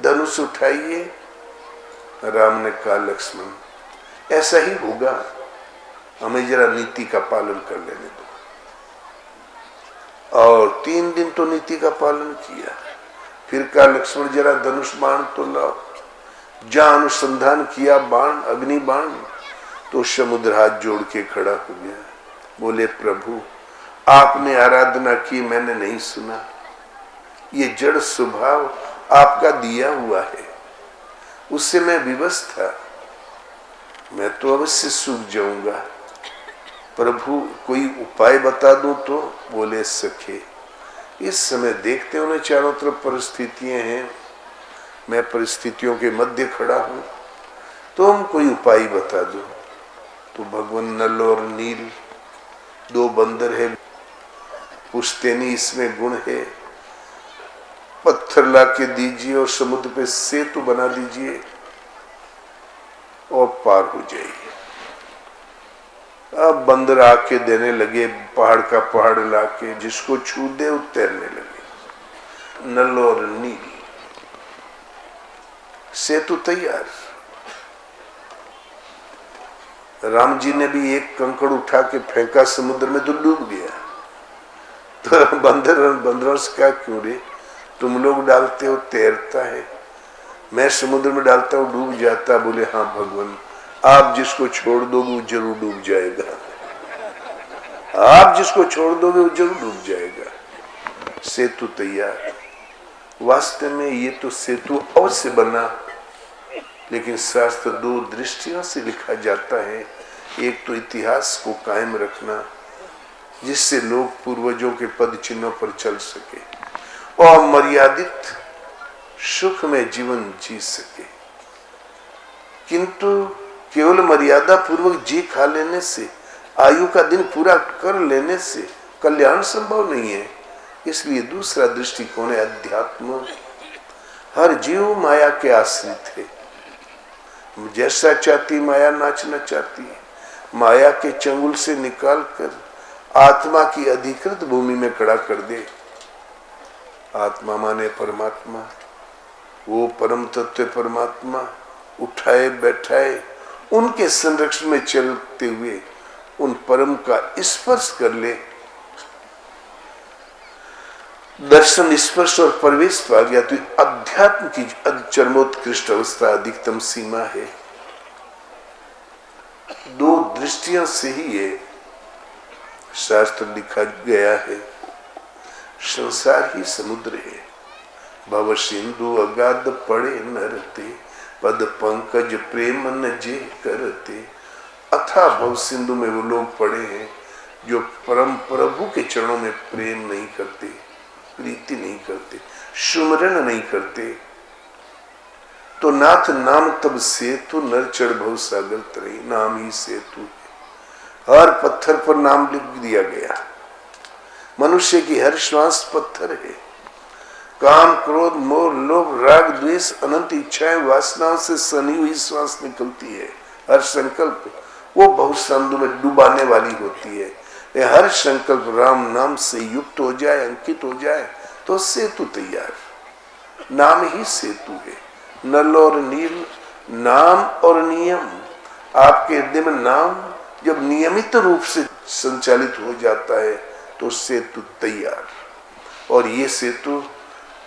धनुष उठाइए। राम ने कहा लक्ष्मण ऐसा ही होगा, हमें जरा नीति का पालन कर लेने दो। और 3 दिन तो नीति का पालन किया। फिर कहा लक्ष्मण जरा धनुष बाण तो लाओ। जहां अनुसंधान किया बाण, अग्नि बाण, तो समुद्र हाथ जोड़ के खड़ा हो गया। बोले प्रभु आपने आराधना की मैंने नहीं सुना, ये जड़ स्वभाव आपका दिया हुआ है, उससे मैं विवश था, मैं तो अवश्य सूख जाऊंगा। प्रभु कोई उपाय बता दो तो। बोले सखे इस समय देखते उन्हें चारों तरफ परिस्थितियां हैं, मैं परिस्थितियों के मध्य खड़ा हूं, तुम कोई उपाय बता दो। तो भगवान नल और नील 2 बंदर है, पुश्तैनी इसमें गुण है, पत्थर ला के दीजिए और समुद्र पे सेतु बना दीजिए और पार हो जाइए। अब बंदर आके देने लगे, पहाड़ का पहाड़ लाके जिसको छू दे वो तैरने लगे। नल और नील, सेतु तैयार। राम जी ने भी एक कंकड़ उठा के फेंका समुद्र में तो डूब गया। तो बंदरों से कहा क्यों रे, तुम लोग डालते हो तैरता है, मैं समुद्र में डालता हूं डूब जाता। बोले हाँ भगवान आप जिसको छोड़ दोगे वो जरूर डूब जाएगा, आप जिसको छोड़ दोगे वो जरूर डूब जाएगा। सेतु तैयार। वास्तव में ये तो सेतु अवश्य बना, लेकिन शास्त्र 2 दृष्टियों से लिखा जाता है। एक तो इतिहास को कायम रखना जिससे लोग पूर्वजों के पद चिन्हों पर चल सके और मर्यादित सुख में जीवन जी सके। किंतु केवल मर्यादा पूर्वक जी खा लेने से, आयु का दिन पूरा कर लेने से कल्याण संभव नहीं है। इसलिए दूसरा दृष्टिकोण है अध्यात्म। हर जीव माया के आश्रित है, जैसा चाहती माया नाचना चाहती है। माया के चंगुल से निकाल कर आत्मा की अधिकृत भूमि में खड़ा कर दे। आत्मा माने परमात्मा, वो परम तत्व परमात्मा उठाए बैठाए उनके संरक्षण में चलते हुए उन परम का स्पर्श कर ले। दर्शन, स्पर्श और प्रवेश पा गया तो अध्यात्म की चरमोत्कृष्ट अवस्था अधिकतम सीमा है। 2 दृष्टियों से ही ये शास्त्र लिखा गया है। संसार ही समुद्र है। भव सिंधु अगाध पड़े नरते, पद पंकज प्रेम न जे करते। अथा भव सिंधु में वो लोग पड़े हैं जो परम प्रभु के चरणों में प्रेम नहीं करते, प्रीति नहीं करते, सुमरण नहीं करते। तो नाथ नाम तब सेतु, नर चढ़ भव सागर तरे। नाम ही सेतु है। हर पत्थर पर नाम लिख दिया गया। मनुष्य की हर श्वास पत्थर है। काम क्रोध मोह लोभ राग द्वेष अनंत इच्छाएं वासनाओं से सनी हुई श्वास निकलती है। हर संकल्प वो बहुत समुद्र में डुबाने वाली होती है। हर संकल्प राम नाम से युक्त हो जाए, अंकित हो जाए तो सेतु तैयार। नाम ही सेतु है। नल और नील, नाम और नियम। आपके हृदय में नाम जब नियमित रूप से संचालित हो जाता है तो सेतु तैयार। और ये सेतु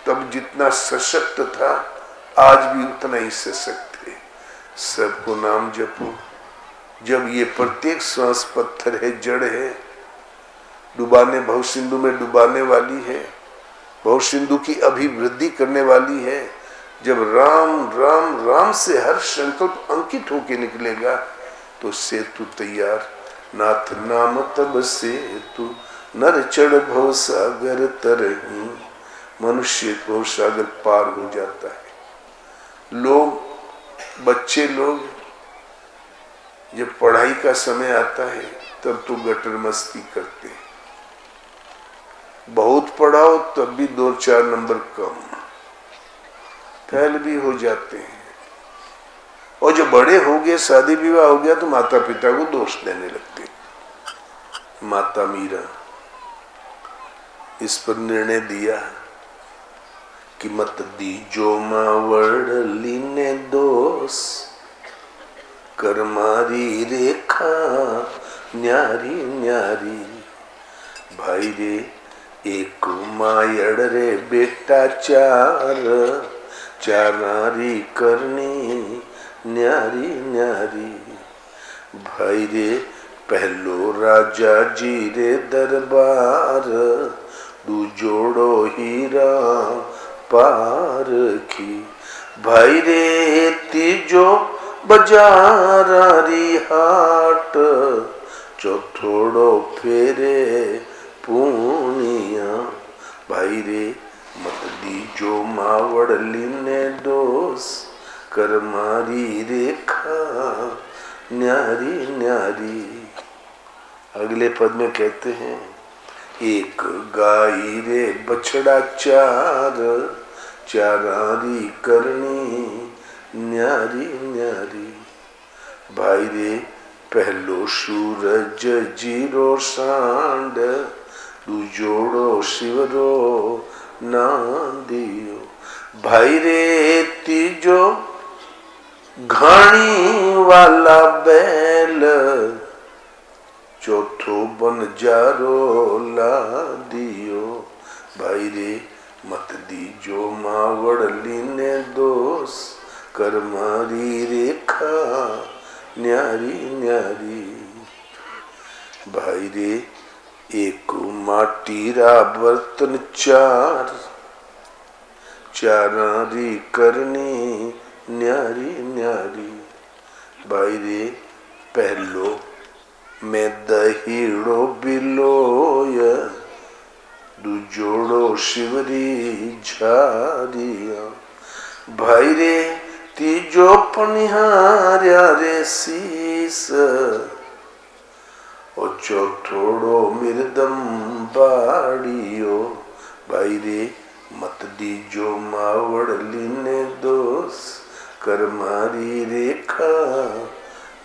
तब जितना सशक्त था आज भी उतना ही सशक्त है। सबको नाम जपो। जब ये प्रत्येक श्वास पत्थर है, जड़ है, डुबाने भव सिंधु में डुबाने वाली है, भव सिंधु की अभिवृद्धि करने वाली है। जब राम राम राम से हर संकल्प अंकित होके निकलेगा तो सेतु तैयार। नाथ नाम तब सेतु, नर चढ़ भव सागर तरही। मनुष्य भव सागर पार हो जाता है। लोग, बच्चे लोग जब पढ़ाई का समय आता है तब तो गटर मस्ती करते हैं। बहुत पढ़ाओ तब भी 2-4 नंबर कम, फेल भी हो जाते हैं। और जो बड़े हो गए, शादी विवाह हो गया तो माता पिता को दोष देने लगते। माता मीरा इस पर निर्णय दिया कि मत दीजो मावड़ली ने दोष, कर मारी रेखा न्यारी न्यारी। भाई रे एक मायड़ रे बेटा चार, चार नारी करनी न्यारी न्यारी। भाई रे पहलो राजा जी रे दरबार, दू जोड़ो हीरा पारखी। भाई रे तीजो बजारारी हाट, चौथोड़ो फेरे पूनिया। भाई रे मत दीजो मावड़ली ने दोष, कर मारी रेखा न्यारी न्यारी। अगले पद में कहते हैं एक गाई रे बछड़ा चार, चारारी करनी न्यारी न्यारी। भाई रे पहलो सूरज जीरो सांड, दू जोड़ो शिवरो ना दियो। भाई रे तीजो घाणी वाला बैल, चौथो बन जारो ला दियो। भाई रे मत दीजो मावड़ली ने दोष, कर मारी रेखा न्यारी न्यारी। भाई रे एक माटी रा बर्तन चार, चारारी करनी न्यारी न्यारी। भाई रे पहलो मैं दहीड़ो बिलोय, दू जोड़ो शिवरी झारिया। भाई रे तीजो पनिहार्या रे शीस, और चौथोड़ो मिर्दम बाड़ियो। भाई रे मत दीजो मावड़ली ने दोष, कर मारी रेखा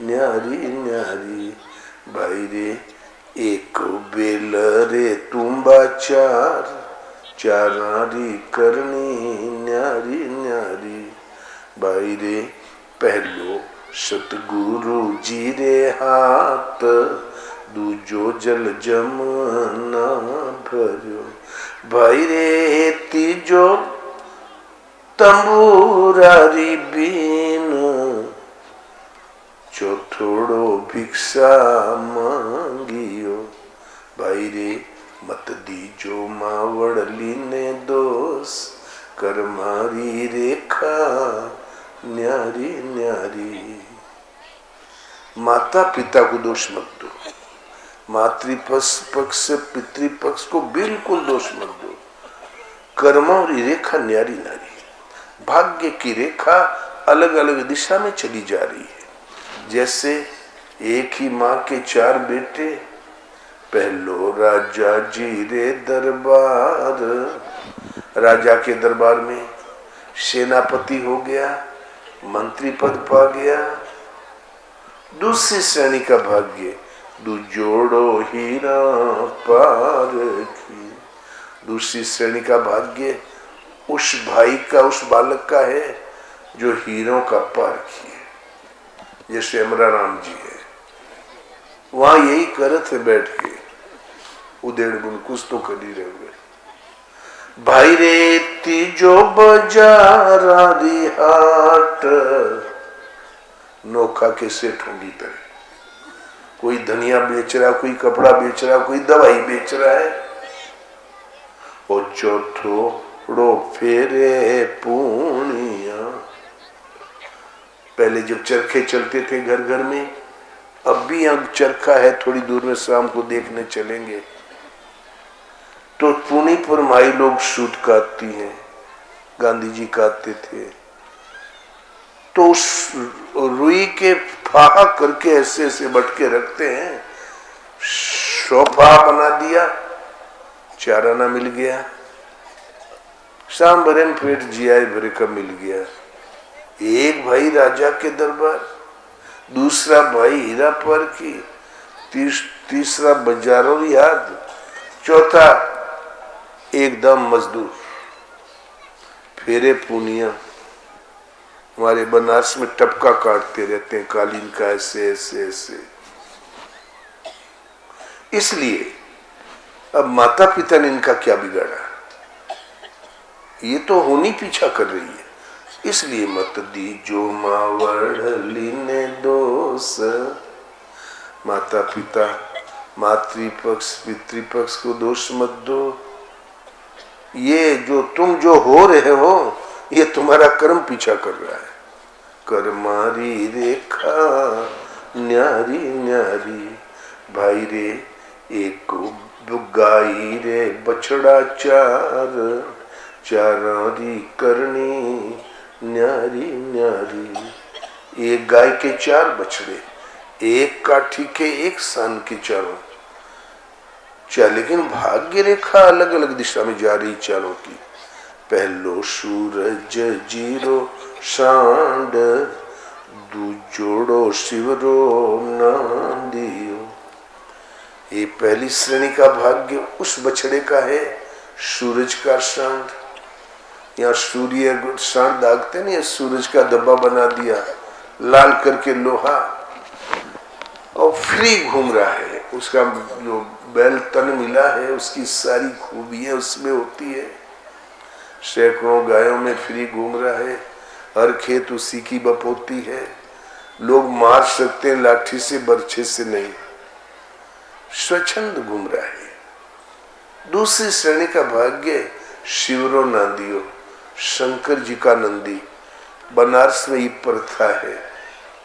न्यारी न्यारी। भाई रे एक बेल रे तुम्बा चार, चारारी करनी न्यारी न्यारी। भाई रे पहलो सतगुरु जी रे हाथ, दूजो जल जमना भर्यो। भाई रे तीजो तंबूरारी बीन, चौथोड़ो भिक्षा मांगियो। भाई रे मत दीजो मावड़ली ने दोष, कर मारी रेखा न्यारी न्यारी। माता पिता को दोष मत दो, मातृपक्ष से पितृपक्ष को बिल्कुल दोष मत दो। कर्मों की रेखा न्यारी नारी, भाग्य की रेखा अलग अलग दिशा में चली जा रही है। जैसे एक ही माँ के 4 बेटे, पहलो राजा जी रे दरबार, राजा के दरबार में सेनापति हो गया, मंत्री पद पा गया। दूसरी श्रेणी का भाग्य, दू जोड़ो हीरा पार की। दूसरी श्रेणी का भाग्य उस भाई का, उस बालक का है जो हीरों का पार किए। जैसे अमरा राम जी है, वहां यही करत है बैठ के, उदेड़ गुण कुछ तो कर ही रहे। भाई रे तीजो बजारा री हाट, नोखा के सेठ होंगी तरह। कोई धनिया बेच रहा, कोई कपड़ा बेच रहा, कोई दवाई बेच रहा है। और चौथोड़ो फेरे पूनिया, पहले जब चरखे चलते थे घर घर में, अब भी यहाँ चरखा है, थोड़ी दूर में शाम को देखने चलेंगे तो पुनीपुर माई लोग सूत काटती हैं, गांधी जी काटते थे। तो उस रुई के फाहा करके ऐसे ऐसे बटके रखते हैं, सोफा बना दिया, चाराना मिल गया, शाम भरे में पेट जियाए भरे का मिल गया। एक भाई राजा के दरबार, दूसरा भाई हीरा पर की, तीसरा बाजारों याद, चौथा एकदम मजदूर। फेरे पुनिया हमारे बनारस में टपका काटते रहते हैं कालीन का, ऐसे ऐसे ऐसे। इसलिए अब माता पिता ने इनका क्या बिगाड़ा, ये तो होनी पीछा कर रही है। इसलिए मत दीजो मावड़ली ने दोष, माता पिता मातृपक्ष पितृपक्ष को दोष मत दो। ये जो तुम जो हो रहे हो, ये तुम्हारा कर्म पीछा कर रहा है। कर्मारी रेखा न्यारी न्यारी, भाई रे एक गाई रे बछड़ा चार, चारारी करनी न्यारी न्यारी। एक गाय के 4 बछड़े, एक काठी के 1 सान के चारों, लेकिन भाग्य रेखा अलग अलग दिशा में जा रही चारों की। पहलो सूरज जीरो सांड, दू जोड़ो शिवरो नांदियो। ये पहली श्रेणी का भाग्य उस बछड़े का है, सूरज का सांड। यहाँ सूर्य सांड दागते नहीं, सूरज का डब्बा बना दिया लाल करके लोहा, और फ्री घूम रहा है। उसका जो बैल तन मिला है, उसकी सारी खूबियां उसमें होती है। सैकड़ों गायों में फ्री घूम रहा है, हर खेत उसी की बपोती है। लोग मार सकते हैं लाठी से, बर्छे से नहीं, स्वच्छंद घूम रहा है। दूसरी श्रेणी का भाग्य शिवरो नांदियो, शंकर जी का नंदी। बनारस में ये प्रथा है,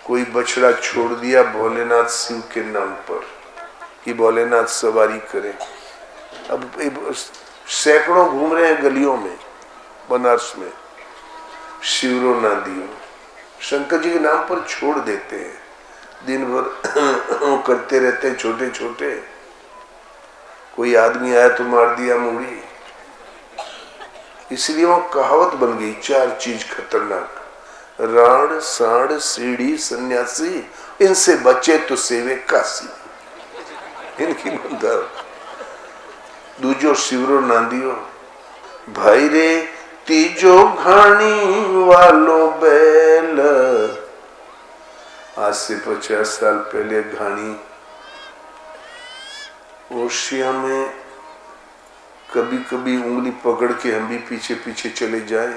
कोई बछड़ा छोड़ दिया भोलेनाथ शिव के नाम पर कि भोलेनाथ सवारी करें। अब सैकड़ों घूम रहे हैं गलियों में बनारस में, शिवरो नांदियो, शंकर जी के नाम पर छोड़ देते हैं, दिन भर करते रहते हैं छोटे छोटे। कोई आदमी आया तो मार दिया मूड़ी। इसलिए वो कहावत बन गई, 4 चीज खतरनाक, राण साण सीढ़ी सन्यासी, इनसे बचे तो सेवे काशी। इनकी बंदा दूजो शिवरो नांदियो, भाई रे तीजो घाणी वालो बैल। आज से 50 साल पहले घाणी ओशिया में कभी कभी उंगली पकड़ के हम भी पीछे पीछे चले जाए।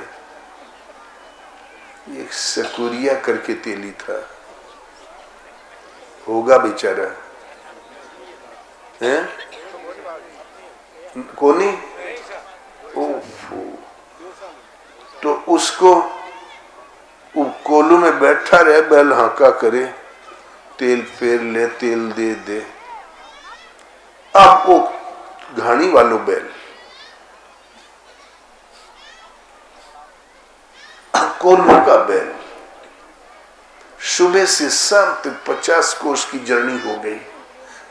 एक सकुरिया करके तेली था, होगा बेचारा है, कोनी, तो उसको कोलू में बैठा रहे, बैल हाका करे, तेल फेर ले, तेल दे दे। अब वो घानी वालों बैल कोल्हू का बैल सुबह से शाम तक 50 कोस की जर्नी हो गई,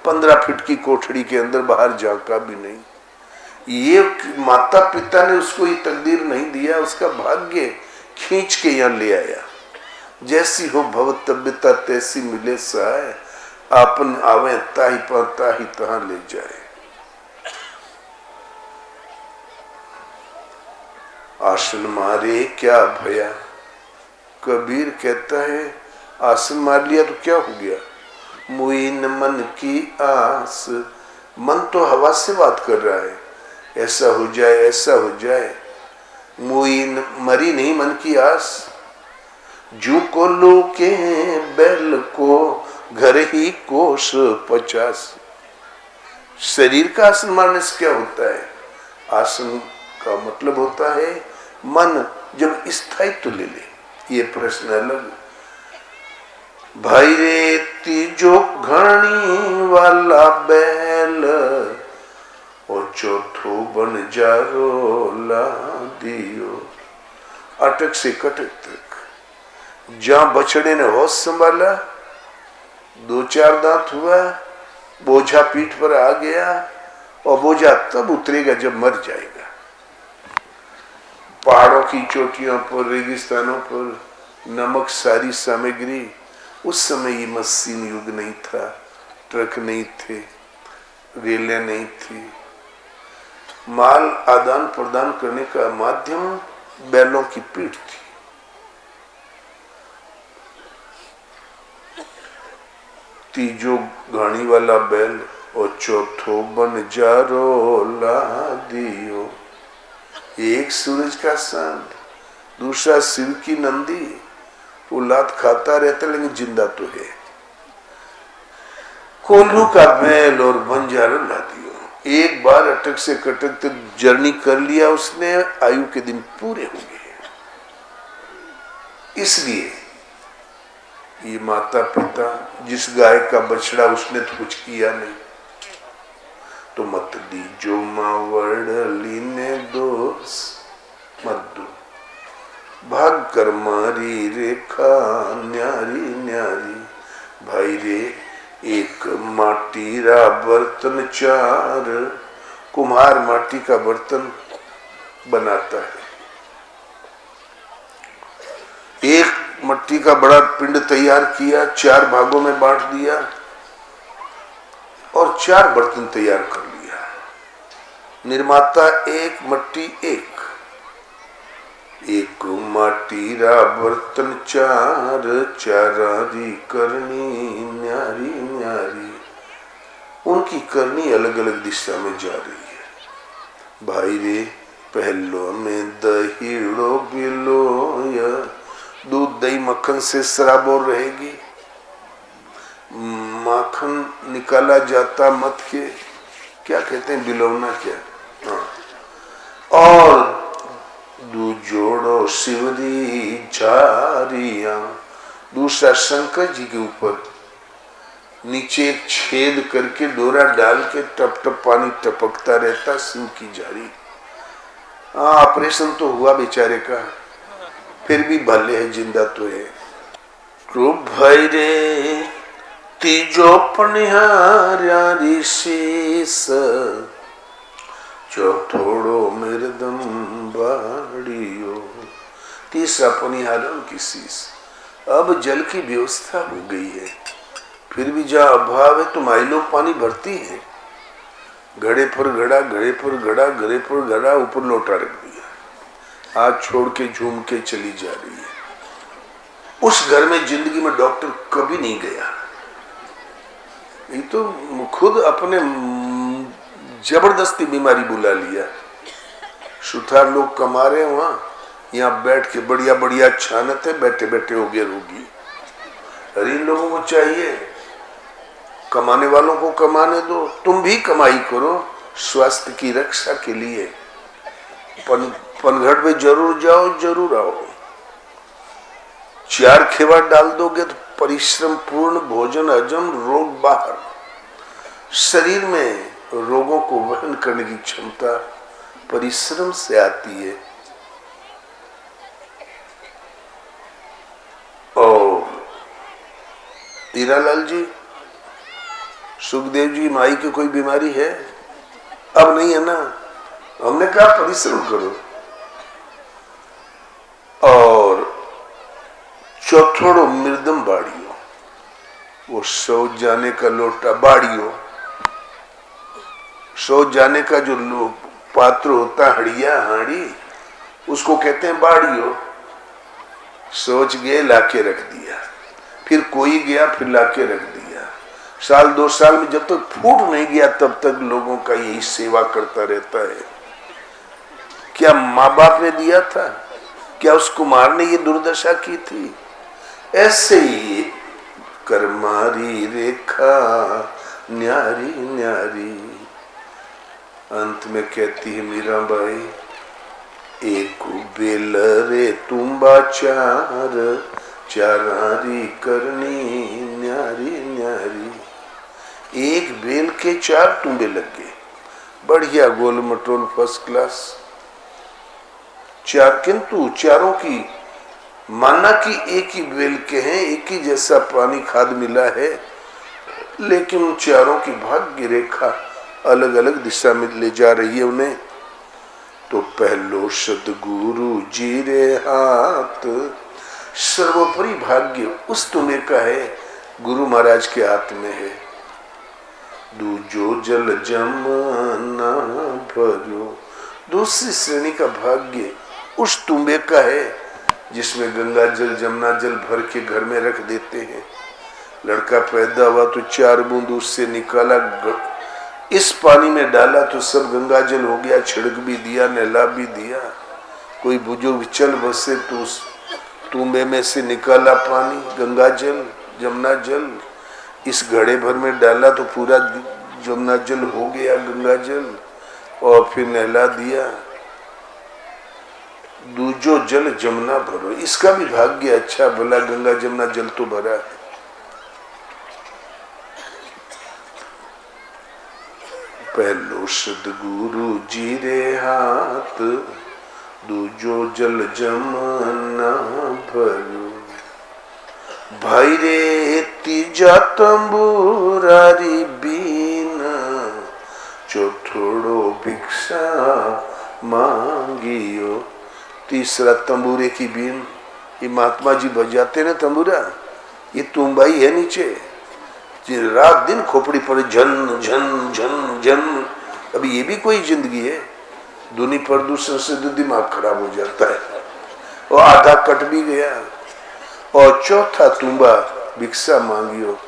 15 फीट की कोठड़ी के अंदर बाहर झांका भी नहीं। ये माता पिता ने उसको ये तकदीर नहीं दिया, उसका भाग्य खींच के यहां ले आया। जैसी हो भव तबियता तैसी मिले सहाय, आपन आवे ताही पर ताही तहां ले जाए। आसन मारे क्या भया, कबीर कहता है आसन मार लिया तो क्या हो गया। मुई न मन की आस, मन तो हवा से बात कर रहा है, ऐसा हो जाए ऐसा हो जाए। मुई मरी नहीं मन की आस, जू को लो के बैल को घर ही कोस 50। शरीर का आसन मारने से क्या होता है। आसन का मतलब होता है मन जब स्थायित्व ले ले। ये प्रश्न अलग। भाई रे तीजो घणी वाला बैल, और चौथो बन जा रोला दियो। अटक से कटक तक जहां बछड़े ने होश संभाला, 2-4 दांत हुआ, बोझा पीठ पर आ गया, और बोझा तब उतरेगा जब मर जाएगा। पहाड़ों की चोटियों पर, रेगिस्तानों पर नमक सारी सामग्री। उस समय ये मशीन युग नहीं था, ट्रक नहीं थे, रेलें नहीं थी। माल आदान प्रदान करने का माध्यम बैलों की पीठ थी। तीजो घानी वाला बैल, और चौथो बन जा रोला दियो। एक सूरज का चांद, दूसरा शिव की नंदी। औलाद खाता रहता लेकिन जिंदा तो है। कोल्हू का बैल और बंजारा ला दियो। एक बार अटक से कटक तक जर्नी कर लिया उसने, आयु के दिन पूरे हो गए। इसलिए ये माता पिता, जिस गाय का बछड़ा उसने तो कुछ किया नहीं, तो मत दीजो मावड़ली ने दोष मत दो। भाग कर मारी रेखा न्यारी न्यारी। भाई रे एक माटी रा बर्तन चार, कुम्हार माटी का बर्तन बनाता है। एक मट्टी का बड़ा पिंड तैयार किया, 4 भागों में बांट दिया, और 4 बर्तन तैयार कर लिया। निर्माता एक, मट्टी एक। एक माटी रा बर्तन चार, चारारी करनी न्यारी न्यारी। उनकी करनी अलग अलग दिशा में जा रही है। भाई रे पहलो में दहीड़ो बिलो, या दूध दही मक्खन से सराबोर रहेगी। माखन निकाला जाता मत के, क्या कहते हैं, बिलौना क्या। हाँ। और दू जोड़ो शिवरी झारिया। दूसरा शंकर जी के ऊपर नीचे एक छेद करके डोरा डाल के टप टप पानी टपकता रहता, शिव की झारी। हाँ, ऑपरेशन तो हुआ बेचारे का, फिर भी भले है, जिंदा तो है। रूप भाई रे तीजो पनिहारी शीस, चौथोड़ो मृदम बाड़ियो। तीसरा पनिहारों की शीश। अब जल की व्यवस्था हो गई है, फिर भी जहाँ अभाव है तो माइलों पानी भरती है। घड़े पर घड़ा, घड़े पर घड़ा, घड़े पर घड़ा, ऊपर लोटा रख दिया, हाथ छोड़ के झूम के चली जा रही है। उस घर में जिंदगी में डॉक्टर कभी नहीं गया। ये तो खुद अपने जबरदस्ती बीमारी बुला लिया। सुथार लोग कमा रहे वहां, यहाँ बैठ के बढ़िया बढ़िया छानत है, बैठे बैठे हो गए रोगी। अरे इन लोगों को चाहिए, कमाने वालों को कमाने दो, तुम भी कमाई करो, स्वास्थ्य की रक्षा के लिए पनघट में जरूर जाओ, जरूर आओ। 4 खेवा डाल दोगे तो परिश्रम पूर्ण भोजन हजम, रोग बाहर। शरीर में रोगों को वहन करने की क्षमता परिश्रम से आती है। और हीरालाल जी, सुखदेव जी, माई की कोई बीमारी है? अब नहीं है ना। हमने कहा परिश्रम करो। और चौथोड़ो मृदम बाड़ियो, वो शौच जाने का लोटा बाड़ियो, शौच जाने का जो पात्र होता है, हड़िया हाड़ी, उसको कहते हैं बाड़ियो। सोच गए, लाके रख दिया, फिर कोई गया, फिर लाके रख दिया। साल 2 साल में जब तक फूट नहीं गया तब तक लोगों का यही सेवा करता रहता है। क्या माँ बाप ने दिया था? क्या उस कुमार ने ये दुर्दशा की थी? ऐसे ही कर्मारी रेखा न्यारी न्यारी। अंत में कहती है मीराबाई, एक बेल रे तुम्बा चार, चारारी करनी न्यारी न्यारी। एक बेल के 4 तुम्बे लग गए, बढ़िया गोल मटोल फर्स्ट क्लास। 4, किंतु चारों की माना कि एक ही बेल के हैं, एक ही जैसा पानी खाद मिला है, लेकिन चारों की भाग्य रेखा अलग अलग दिशा में ले जा रही है उन्हें। तो पहलो सदगुरु जी रे हाथ, सर्वोपरि भाग्य उस तुम्हें का है, गुरु महाराज के हाथ में है। दूजो जल जमना भरो, दूसरी श्रेणी का भाग्य उस तुम्बे का है जिसमें गंगा जल जमुना जल भर के घर में रख देते हैं। लड़का पैदा हुआ तो 4 बूंद उससे निकाला, इस पानी में डाला तो सब गंगा जल हो गया, छिड़क भी दिया, नहला भी दिया। कोई बुजुर्ग चल बसे तो उस तुम्बे में से निकाला पानी, गंगा जल जमुना जल, इस घड़े भर में डाला तो पूरा जमुना जल हो गया, गंगा जल, और फिर नहला दिया। दूजो जल जमुना भरो, इसका भी भाग्य अच्छा भला, गंगा जमुना जल तो भरा है। पहलो सदगुरु जी रे हाथ, दूजो जल जमुना भरो। भाई रे तीजा तंबुरारी बीन, चौथोड़ो भिक्षा मांगियो। तीसरा तंबूरे की बीन, ये महात्मा जी बजाते ना तंबूरा, ये तुम्बाई है नीचे, रात दिन खोपड़ी पर झन झन झन झन। अभी ये भी कोई जिंदगी है? ध्वनि प्रदूषण से तो दिमाग खराब हो जाता है, और आधा कट भी गया। और चौथा तुम्बा भिक्षा मांगियो,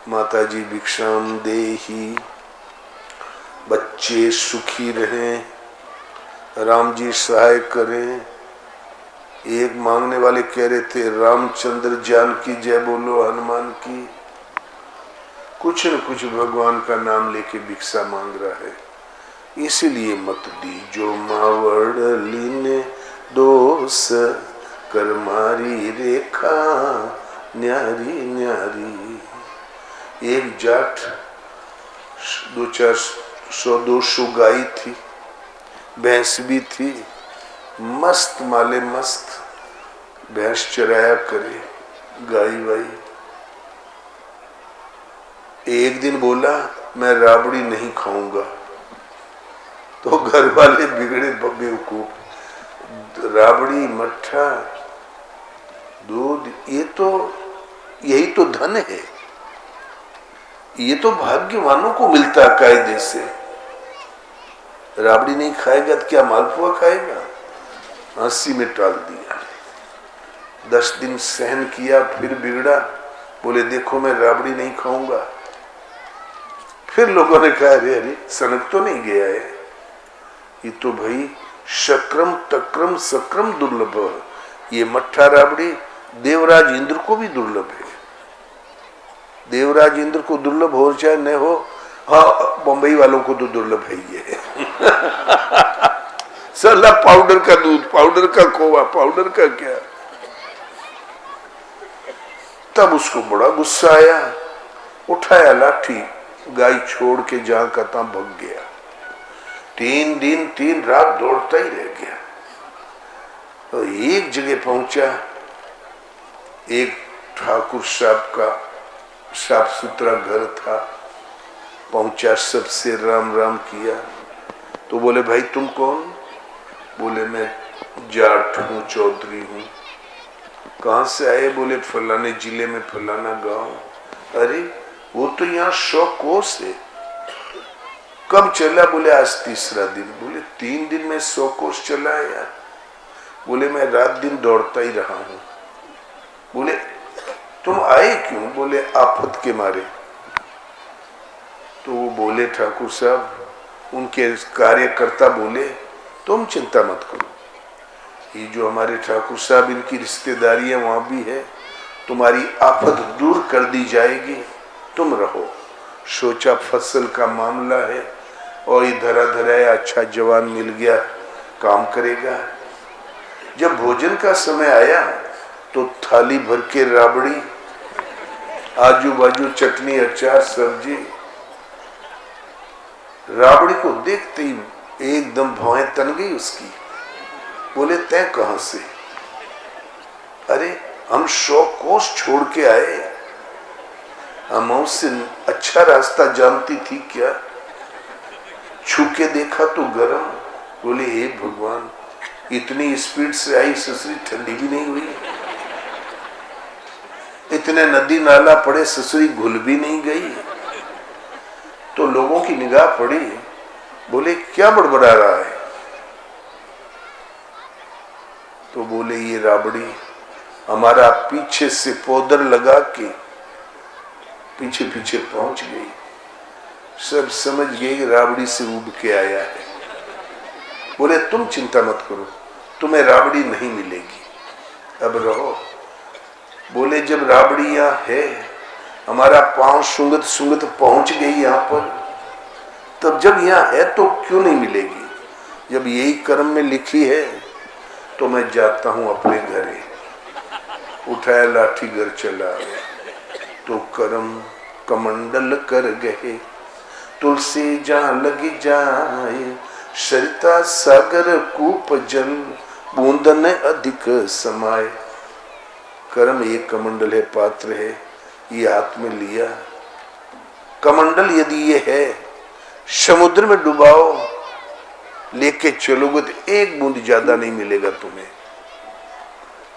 माता जी भिक्षाम देही, बच्चे सुखी रहें, राम जी सहाय करें। एक मांगने वाले कह रहे थे, रामचंद्र जानकी जय बोलो हनुमान की। कुछ न कुछ भगवान का नाम लेके भिक्षा मांग रहा है। इसीलिए मत दीजो मावड़ लीने दोष, कर्मारी रेखा न्यारी न्यारी। एक जाट 200-400 गाय थी, भैंस भी थी, मस्त माले मस्त भैंस चराया करे, गाय वाई। एक दिन बोला मैं राबड़ी नहीं खाऊंगा, तो घर वाले बिगड़े बेवकूफ। राबड़ी, मट्ठा, दूध, यही तो धन है, ये तो भाग्यवानों को मिलता है कायदे से। राबड़ी नहीं खाएगा तो क्या मालपुआ खाएगा? हंसी में टाल दिया। 10 दिन सहन किया, फिर बिगड़ा, बोले देखो मैं राबड़ी नहीं खाऊंगा। फिर लोगों ने कहा अरे अरे सनक तो नहीं गया है, ये तो भाई शक्रम तक्रम सक्रम दुर्लभ, ये मट्ठा राबड़ी देवराज इंद्र को भी दुर्लभ है। देवराज इंद्र को दुर्लभ हो चाहे न हो, हाँ, बम्बई वालों को तो दुर्लभ है ये। साला पाउडर का दूध, पाउडर का खोवा, पाउडर का क्या। तब उसको बड़ा गुस्सा आया, उठाया लाठी, गाय छोड़ के जहां का तहां भग गया। 3 दिन 3 रात दौड़ता ही रह गया। तो एक जगह पहुंचा, एक ठाकुर साहब का साफ सुथरा घर था। पहुंचा, सबसे राम राम किया। तो बोले भाई तुम कौन? बोले मैं जाट हूं, चौधरी हूं। कहां से आए? बोले फलाने जिले में फलाना गांव। अरे वो तो यहाँ 100 कोस है। कब चला? बोले आज 3रा दिन। बोले 3 दिन में 100 कोस चला है यार। बोले मैं रात दिन दौड़ता ही रहा हूं। बोले तुम आए क्यों? बोले आफत के मारे। तो वो बोले ठाकुर साहब, उनके कार्यकर्ता बोले तुम चिंता मत करो, ये जो हमारे ठाकुर साहब इनकी रिश्तेदारी है वहां भी है, तुम्हारी आफत दूर कर दी जाएगी, तुम रहो। सोचा फसल का मामला है और ये धरा धरा अच्छा जवान मिल गया, काम करेगा। जब भोजन का समय आया तो थाली भर के राबड़ी, आजू बाजू चटनी, अचार, सब्जी। राबड़ी को देखते ही एकदम भौएं तन गई उसकी। बोले तय कहां से? अरे हम 100 कोस छोड़ के आए, हम उससे अच्छा रास्ता जानती थी क्या? छू के देखा तो गरम। बोले हे भगवान, इतनी स्पीड से आई, ससुरी ठंडी भी नहीं हुई। इतने नदी नाला पड़े, ससुरी घुल भी नहीं गई। तो लोगों की निगाह पड़ी। बोले क्या बड़बड़ा रहा है? तो बोले ये राबड़ी हमारा पीछे से पौधर लगा के पीछे पीछे पहुंच गई। सब समझ गए राबड़ी से उब के आया है। बोले तुम चिंता मत करो, तुम्हें राबड़ी नहीं मिलेगी, अब रहो। बोले जब राबड़ी यहाँ है, हमारा पांव सुंगत सुंगत पहुंच गई यहाँ पर, तब जब यहाँ है तो क्यों नहीं मिलेगी? जब यही कर्म में लिखी है तो मैं जाता हूं अपने घरे। उठाया लाठी, घर चला तो कर्म कमंडल कर गए। तुलसी जहां लगी जाए, सरिता सागर कूप जल, बूंदन अधिक समाये। कर्म एक कमंडल है, पात्र है, ये हाथ में लिया। कमंडल यदि ये है, समुद्र में डुबाओ, लेके चलोगे तो एक बूंद ज्यादा नहीं मिलेगा तुम्हें।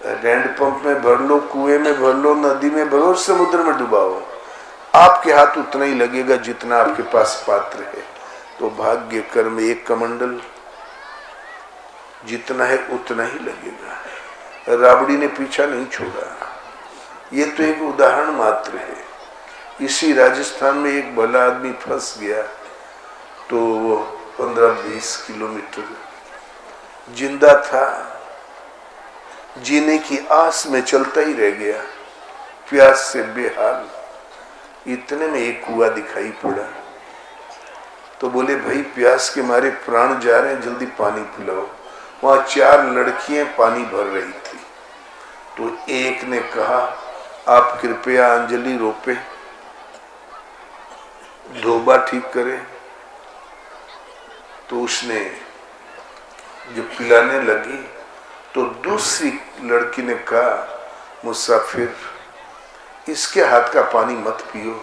हैंडपंप में भर लो, कुएं में भर लो, नदी में भरो, समुद्र में डुबाओ, आपके हाथ उतना ही लगेगा जितना आपके पास पात्र है। तो भाग्य कर्म एक कमंडल, जितना है उतना ही लगेगा। राबड़ी ने पीछा नहीं छोड़ा। ये तो एक उदाहरण मात्र है। इसी राजस्थान में एक भला आदमी फंस गया, तो वो 15-20 किलोमीटर जिंदा था, जीने की आस में चलता ही रह गया, प्यास से बेहाल। इतने में एक कुआं दिखाई पड़ा। तो बोले भाई प्यास के मारे प्राण जा रहे हैं, जल्दी पानी पिलाओ। वहां 4 लड़कियां पानी भर रही थी। तो एक ने कहा आप कृपया अंजलि रोपे, धोबा ठीक करे। तो उसने जब पिलाने लगी तो दूसरी लड़की ने कहा मुसाफिर, इसके हाथ का पानी मत पियो,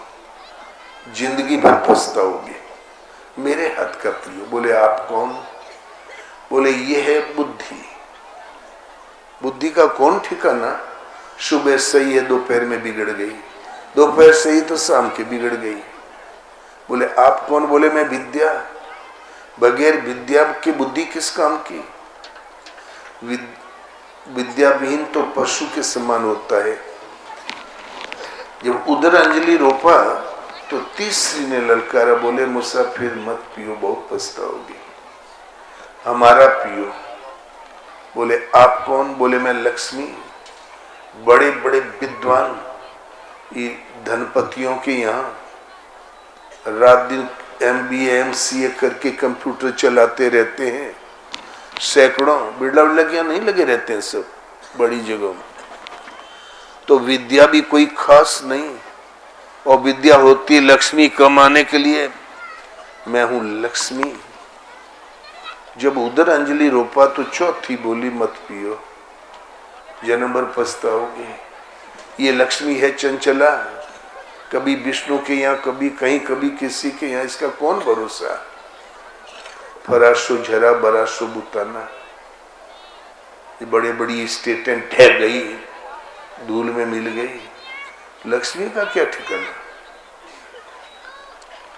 जिंदगी भर पछताओगे, मेरे हाथ का पियो। बोले आप कौन? बोले ये है बुद्धि। बुद्धि का कौन ठिकाना? सुबह सही है, दोपहर में बिगड़ गई, दोपहर सही तो शाम के बिगड़ गई। बोले आप कौन? बोले मैं विद्या। बगैर विद्या की बुद्धि किस काम की? विद्याविहीन तो पशु के समान होता है। जब उधर अंजलि रोपा तो तीसरी ने ललकारा, बोले मुसाफिर मत पियो, बहुत पछताओगे, हमारा पियो। बोले आप कौन? बोले मैं लक्ष्मी। बड़े बड़े विद्वान धनपतियों के यहाँ रात दिन MBA MCA करके कंप्यूटर चलाते रहते हैं, सैकड़ों बिरला बिरला क्या नहीं लगे रहते हैं सब बड़ी जगहों में। तो विद्या भी कोई खास नहीं, और विद्या होती है लक्ष्मी कमाने के लिए। मैं हूं लक्ष्मी। जब उधर अंजलि रोपा तो चौथी बोली मत पियो, जन्म भर पछताओगे। ये लक्ष्मी है चंचला, कभी विष्णु के यहाँ, कभी कहीं, कभी किसी के यहाँ, इसका कौन भरोसा। फराशो झरा बराशो बुताना, ये बड़े बड़ी स्टेटें ठहर गई, धूल में मिल गई। लक्ष्मी का क्या ठिकाना।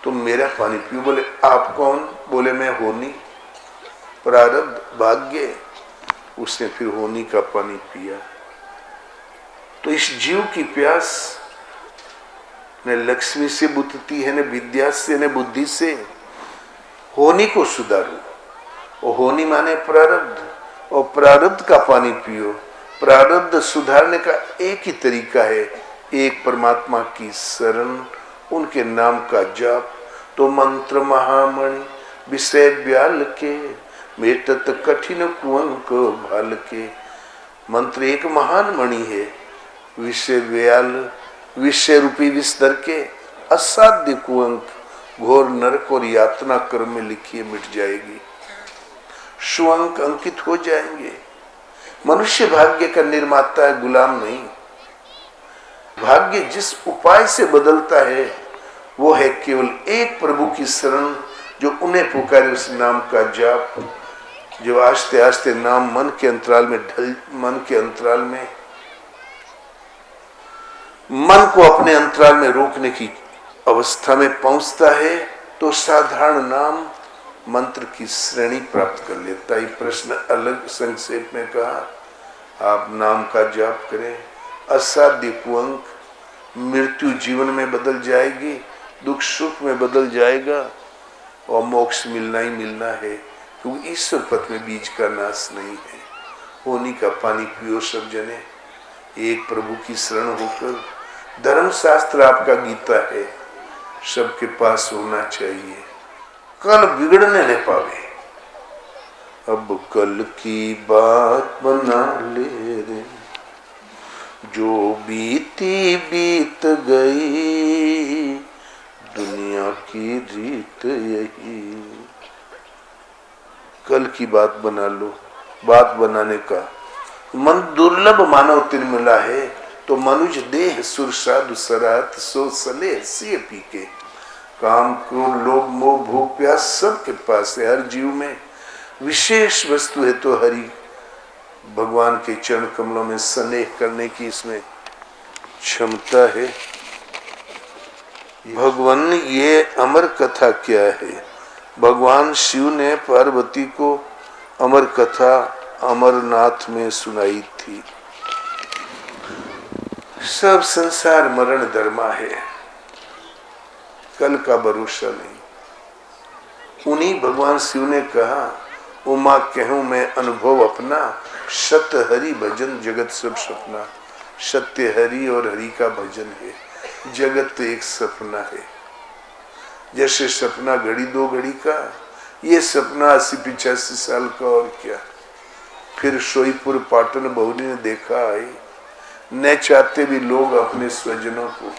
तुम मेरा पानी पियो। बोले आप कौन। बोले मैं होनी, प्रारब्ध भाग्य। उसने फिर होनी का पानी पिया। तो इस जीव की प्यास न लक्ष्मी से बुझती है, न विद्या से, न बुद्धि से। होनी को सुधारो, और होनी माने प्रारब्ध, और प्रारब्ध का पानी पियो। प्रारब्ध सुधारने का एक ही तरीका है, एक परमात्मा की शरण, उनके नाम का जाप। तो मंत्र महामणि विषय ब्याल के, मेटत कठिन कुअंक भाल के। मंत्र एक महान मणि है, विषय व्याल, विषय रूपी विस्तर के, असाध्य कुअंक, घोर नरक और यातना कर्म में लिखिए मिट जाएगी, सुअंक अंकित हो जाएंगे। मनुष्य भाग्य का निर्माता है, गुलाम नहीं। भाग्य जिस उपाय से बदलता है वो है केवल एक प्रभु की शरण, जो उन्हें पुकारे उस नाम का जाप। जो आस्ते आस्ते नाम मन के अंतराल में मन को अपने अंतराल में रोकने की अवस्था में पहुंचता है, तो साधारण नाम मंत्र की श्रेणी प्राप्त कर लेता है। प्रश्न अलग संक्षेप में कहा, आप नाम का जाप करें, असाध्य कुअंक, मृत्यु जीवन में बदल जाएगी, दुख सुख में बदल जाएगा, और मोक्ष मिलना ही मिलना है, क्योंकि ईश्वर पथ में बीज का नाश नहीं है। होनी का पानी पियो सब जने, एक प्रभु की शरण होकर। धर्म शास्त्र आपका गीता है, सबके पास होना चाहिए, कल बिगड़ने न पावे। अब कल की बात बना ले रे, जो बीती बीत गई, दुनिया की रीत यही। कल की बात बना लो। बात बनाने का मन दुर्लभ मानव तिन मिला है, तो मनुज देह सुर साधु सरात, सो सले सिए पी के। काम क्रोध लोभ मोह भूख प्यास सबके पास है, हर जीव में विशेष वस्तु है तो हरि भगवान के चरण कमलों में स्नेह करने की इसमें क्षमता है। भगवान ये अमर कथा क्या है। भगवान शिव ने पार्वती को अमर कथा अमरनाथ में सुनाई थी। सब संसार मरण धर्मा है, कल का भरोसा नहीं। उन्हीं भगवान शिव ने कहा, उमा कहूं मैं अनुभव अपना, सत्य हरि भजन जगत सब सपना। सत्य हरि और हरि का भजन है, जगत तो एक सपना है। जैसे सपना घड़ी दो घड़ी का, ये सपना 80-85 साल का और क्या। फिर सोईपुर पाटन बहुरी ने देखा आई, न चाहते भी लोग अपने स्वजनों को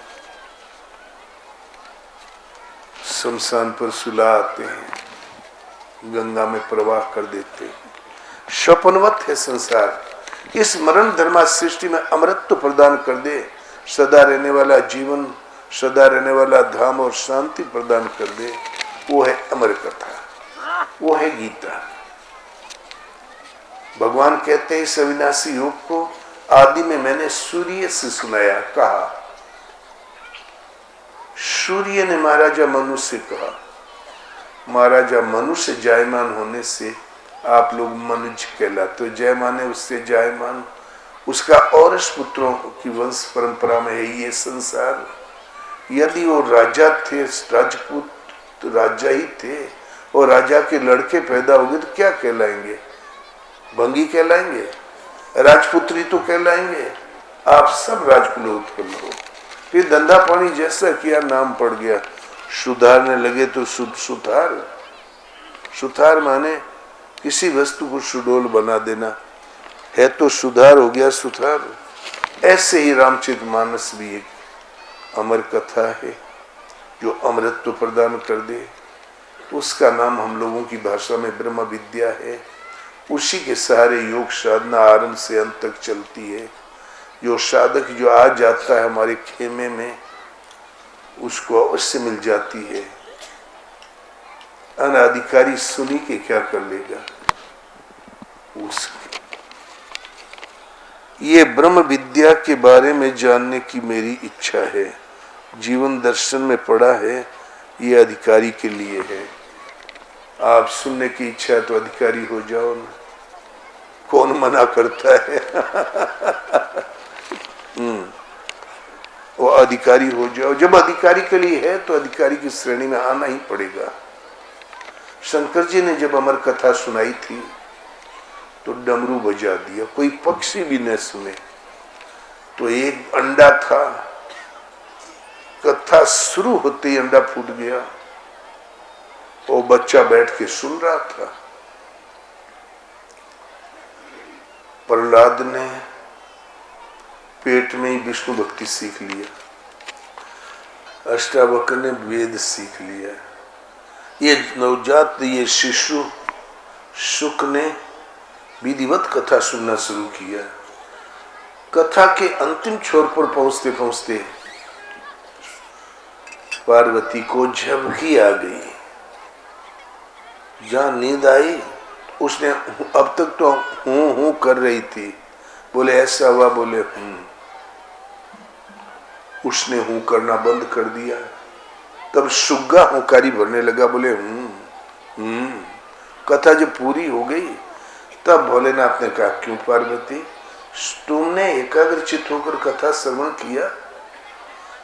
शमशान पर सुला आते हैं, गंगा में प्रवाह कर देते हैं। स्वप्नवत है संसार। इस मरण धर्मा सृष्टि में अमृत प्रदान कर दे, सदा रहने वाला जीवन, सदा रहने वाला धाम और शांति प्रदान कर दे, वो है अमर कथा, वो है गीता। भगवान कहते हैं इस अविनाशी योग को आदि में मैंने सूर्य से सुनाया। कहा सूर्य ने महाराजा मनु से कहा, महाराजा मनु से जायमान होने से आप लोग मनुज कहलाते हो। जय माने उससे जायमान, उसका और पुत्रों की वंश परंपरा में है ये संसार। यदि वो राजा थे, राजपूत तो राजा ही थे, और राजा के लड़के पैदा हो गए तो क्या कहलाएंगे? भंगी कहलाएंगे, राजपुत्री तो कहलाएंगे। आप सब राजकुल उत्पन्न हो, फिर धंधा पानी जैसा किया नाम पड़ गया, सुधारने लगे तो सुधार, सुधार माने किसी वस्तु को सुडोल बना देना है, तो सुधार हो गया सुधार। ऐसे ही रामचरितमानस भी एक अमर कथा है जो अमृतत्व प्रदान कर दे। उसका नाम हम लोगों की भाषा में ब्रह्म विद्या है। उसी के सहारे योग साधना आरंभ से अंत तक चलती है। जो साधक जो आ जाता है हमारे खेमे में, उसको अवश्य मिल जाती है। अनाधिकारी सुनी के क्या कर लेगा उसके। ये ब्रह्म विद्या के बारे में जानने की मेरी इच्छा है। जीवन दर्शन में पढ़ा है, ये अधिकारी के लिए है। आप सुनने की इच्छा है तो अधिकारी हो जाओ ना, कौन मना करता है। वो अधिकारी हो जाओ। जब अधिकारी के लिए है तो अधिकारी की श्रेणी में आना ही पड़ेगा। शंकर जी ने जब अमर कथा सुनाई थी तो डमरू बजा दिया, कोई पक्षी भी न सुने। तो एक अंडा था, कथा शुरू होते ही अंडा फूट गया। वो बच्चा बैठ के सुन रहा था। प्रहलाद ने पेट में ही विष्णु भक्ति सीख लिया, अष्टावक्र ने वेद सीख लिया। ये नवजात, ये शिशु शुक ने विधिवत कथा सुनना शुरू किया। कथा के अंतिम छोर पर पहुंचते पहुंचते पार्वती को झपकी आ गई। जहां नींद आई उसने, अब तक तो हूं हूं कर रही थी, बोले ऐसा हुआ, बोले उसने हूं करना बंद कर दिया। तब सुग्गा हुंकारी भरने लगा, बोले कथा जब पूरी हो गई तब भोलेनाथ ने कहा, क्यों पार्वती तुमने एकाग्रचित होकर कथा श्रवण किया?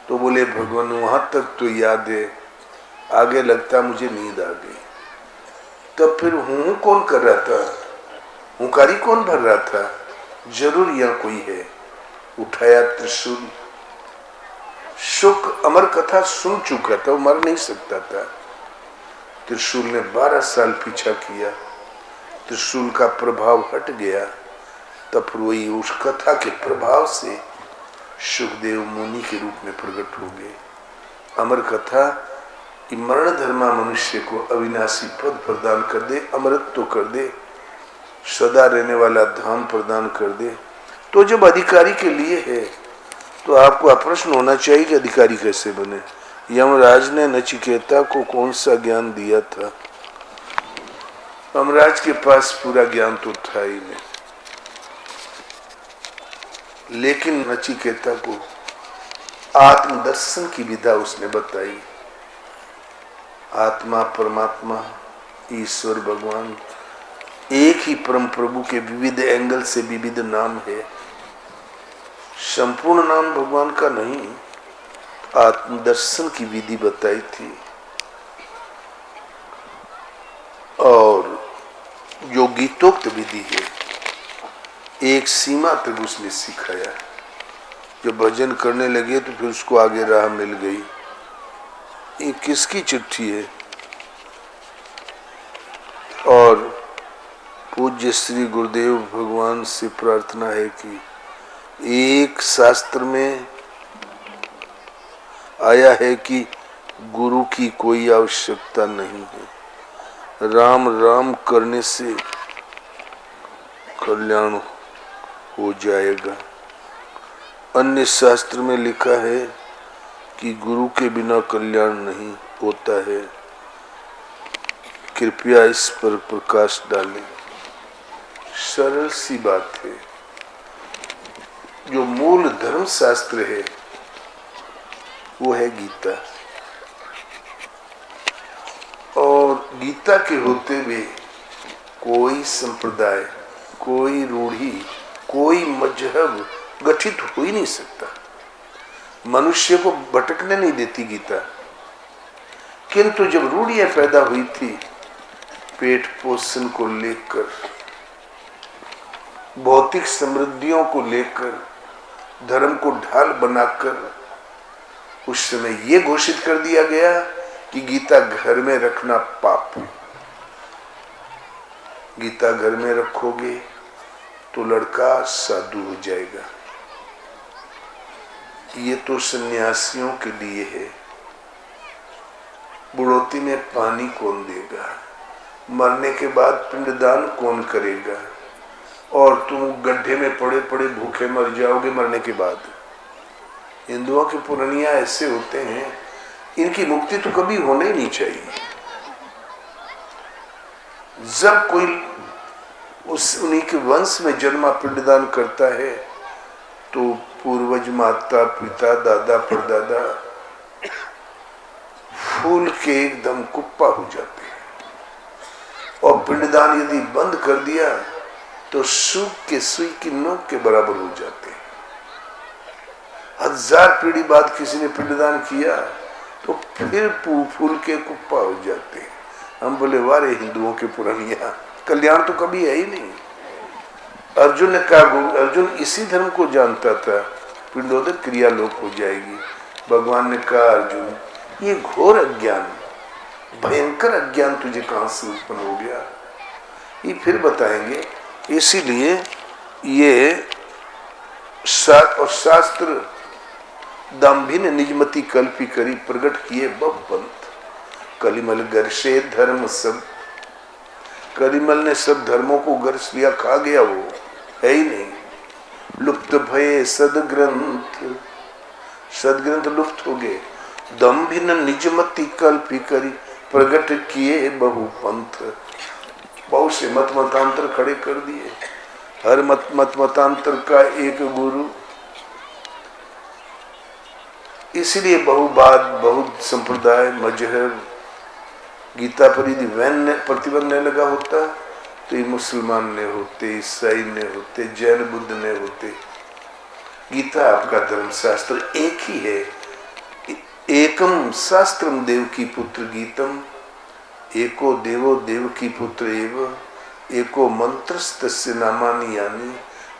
तो बोले भगवान वहां तक तो याद है, आगे लगता मुझे नींद आ गई। तब फिर हूं कौन कर रहा था, हुंकारी कौन भर रहा था? जरूर यहां कोई है। उठाया त्रिशूल। शुक अमर कथा सुन चुका था, वो मर नहीं सकता था। त्रिशूल ने 12 साल पीछा किया, त्रिशूल का प्रभाव हट गया। तब वही उस कथा के प्रभाव से सुखदेव मुनि के रूप में प्रकट हो गए। अमर कथा मरण धर्मा मनुष्य को अविनाशी पद प्रदान कर दे, अमृत कर दे, सदा रहने वाला धाम प्रदान कर दे। तो जब अधिकारी के लिए है तो आपको प्रश्न होना चाहिए कि अधिकारी कैसे बने। यमराज ने नचिकेता को कौन सा ज्ञान दिया था? यमराज के पास पूरा ज्ञान तो था ही नहीं, लेकिन नचिकेता को आत्मदर्शन की विधा उसने बताई। आत्मा, परमात्मा, ईश्वर, भगवान एक ही परम प्रभु के विविध एंगल से विविध नाम है। संपूर्ण नाम भगवान का नहीं, आत्मदर्शन की विधि बताई थी। और जो गीतोक्त विधि है, एक सीमा तक उसने सिखाया। जब भजन करने लगे तो फिर उसको आगे राह मिल गई। ये किसकी चिट्ठी है? और पूज्य श्री गुरुदेव भगवान से प्रार्थना है कि एक शास्त्र में आया है कि गुरु की कोई आवश्यकता नहीं है, राम राम करने से कल्याण हो जाएगा। अन्य शास्त्र में लिखा है कि गुरु के बिना कल्याण नहीं होता है। कृपया इस पर प्रकाश डालें। सरल सी बात है। जो मूल धर्म शास्त्र है वो है गीता, और गीता के होते हुए कोई संप्रदाय, कोई रूढ़ी, कोई मजहब गठित हो ही नहीं सकता। मनुष्य को भटकने नहीं देती गीता। किंतु जब रूढ़ियां पैदा हुई थी पेट पोषण को लेकर, भौतिक समृद्धियों को लेकर, धर्म को ढाल बनाकर, उस समय ये घोषित कर दिया गया कि गीता घर में रखना पाप। गीता घर में रखोगे तो लड़का साधु हो जाएगा। ये तो सन्यासियों के लिए है। बुढ़ोती में पानी कौन देगा? मरने के बाद पिंडदान कौन करेगा? और तुम गड्ढे में पड़े पड़े भूखे मर जाओगे मरने के बाद। हिंदुओं के पुरानिया ऐसे होते हैं, इनकी मुक्ति तो कभी होने ही नहीं चाहिए। जब कोई उन्हीं के वंश में जन्मा पिंडदान करता है तो पूर्वज, माता पिता, दादा परदादा फूल के एकदम कुप्पा हो जाते हैं। और पिंडदान यदि बंद कर दिया तो सूख के सुई की नोक के बराबर हो जाते हैं। 1000 पीढ़ी बाद किसी ने पिंडदान किया तो फिर फूल के कुप्पा हो जाते हैं। हम बोले वारे हिंदुओं के पुरानिया, कल्याण तो कभी है ही नहीं। अर्जुन ने कहा, अर्जुन इसी धर्म को जानता था, पिंडोदक क्रिया लोप हो जाएगी। भगवान ने कहा, अर्जुन ये घोर अज्ञान, भयंकर अज्ञान तुझे कहां से उत्पन्न हो गया, ये फिर बताएंगे। इसीलिए ये शास्त्र दाम्भी ने निजमति कल्पी करी, प्रकट किए बब पंथ। कलिमल गर्षे धर्म सब, कलिमल ने सब धर्मों को गर्ष लिया, खा गया, वो है ही नहीं। लुप्त भये सदग्रंथ, सदग्रंथ लुप्त हो गए। दम्भी ने निजमति कल्पी करी, प्रकट किए बहु पंथ। बहुत से मत मतांतर खड़े कर दिए। हर मत मतांतर का एक गुरु। इसलिए बहुवाद, बहुत संप्रदाय, मजहब। गीता पर यदि प्रतिबंध नहीं लगा होता तो ये मुसलमान ने होते, ईसाई ने होते, जैन बुद्ध ने होते। गीता आपका धर्म शास्त्र एक ही है। एकम शास्त्रम देवकी पुत्र गीतम, एको देवो देवकी पुत्र एव, एको मंत्रस्तस्य नामानि यानि,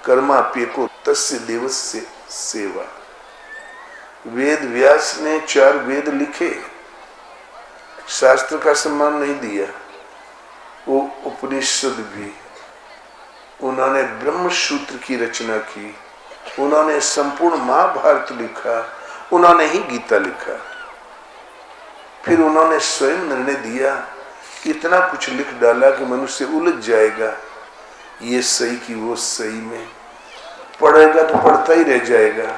कर्माप्येको तस्य देवस्य सेवा। वेद व्यास ने 4 वेद लिखे, शास्त्र का सम्मान नहीं दिया। वो उपनिषद भी, उन्होंने ब्रह्म सूत्र की रचना की, उन्होंने संपूर्ण महाभारत लिखा, उन्होंने ही गीता लिखा। फिर उन्होंने स्वयं निर्णय दिया, इतना कुछ लिख डाला कि मनुष्य उलझ जाएगा, ये सही कि वो सही में, पढ़ेगा तो पढ़ता ही रह जाएगा।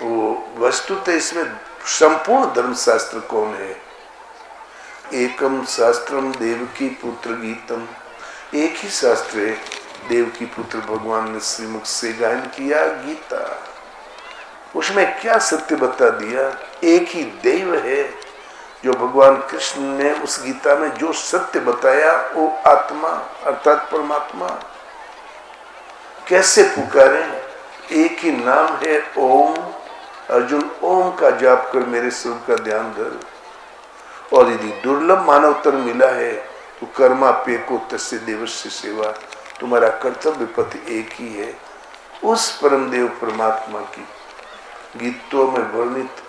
वो वस्तुतः इसमें संपूर्ण धर्मशास्त्र कौन है? एकम शास्त्रम देवकी पुत्र गीतम, एक ही शास्त्र है, देवकी पुत्र भगवान ने श्रीमुख से गायन किया गीता। उसमें क्या सत्य बता दिया? एक ही देव है, जो भगवान कृष्ण ने उस गीता में जो सत्य बताया वो आत्मा अर्थात परमात्मा। कैसे पुकारें? एक ही नाम है ओम। अर्जुन ओम का जाप कर मेरे स्वरूप का ध्यान धर। और यदि दुर्लभ मानवतर मिला है तो कर्मा पे को तस्य देवस्य सेवा, तुम्हारा कर्तव्य पथ एक ही है, उस परम देव परमात्मा की, गीतों में वर्णित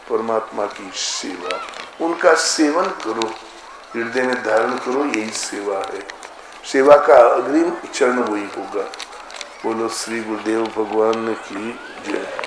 परमात्मा की सेवा, उनका सेवन करो, हृदय में धारण करो, यही सेवा है। सेवा का अग्रिम चरण वही होगा। बोलो श्री गुरुदेव भगवान की जय।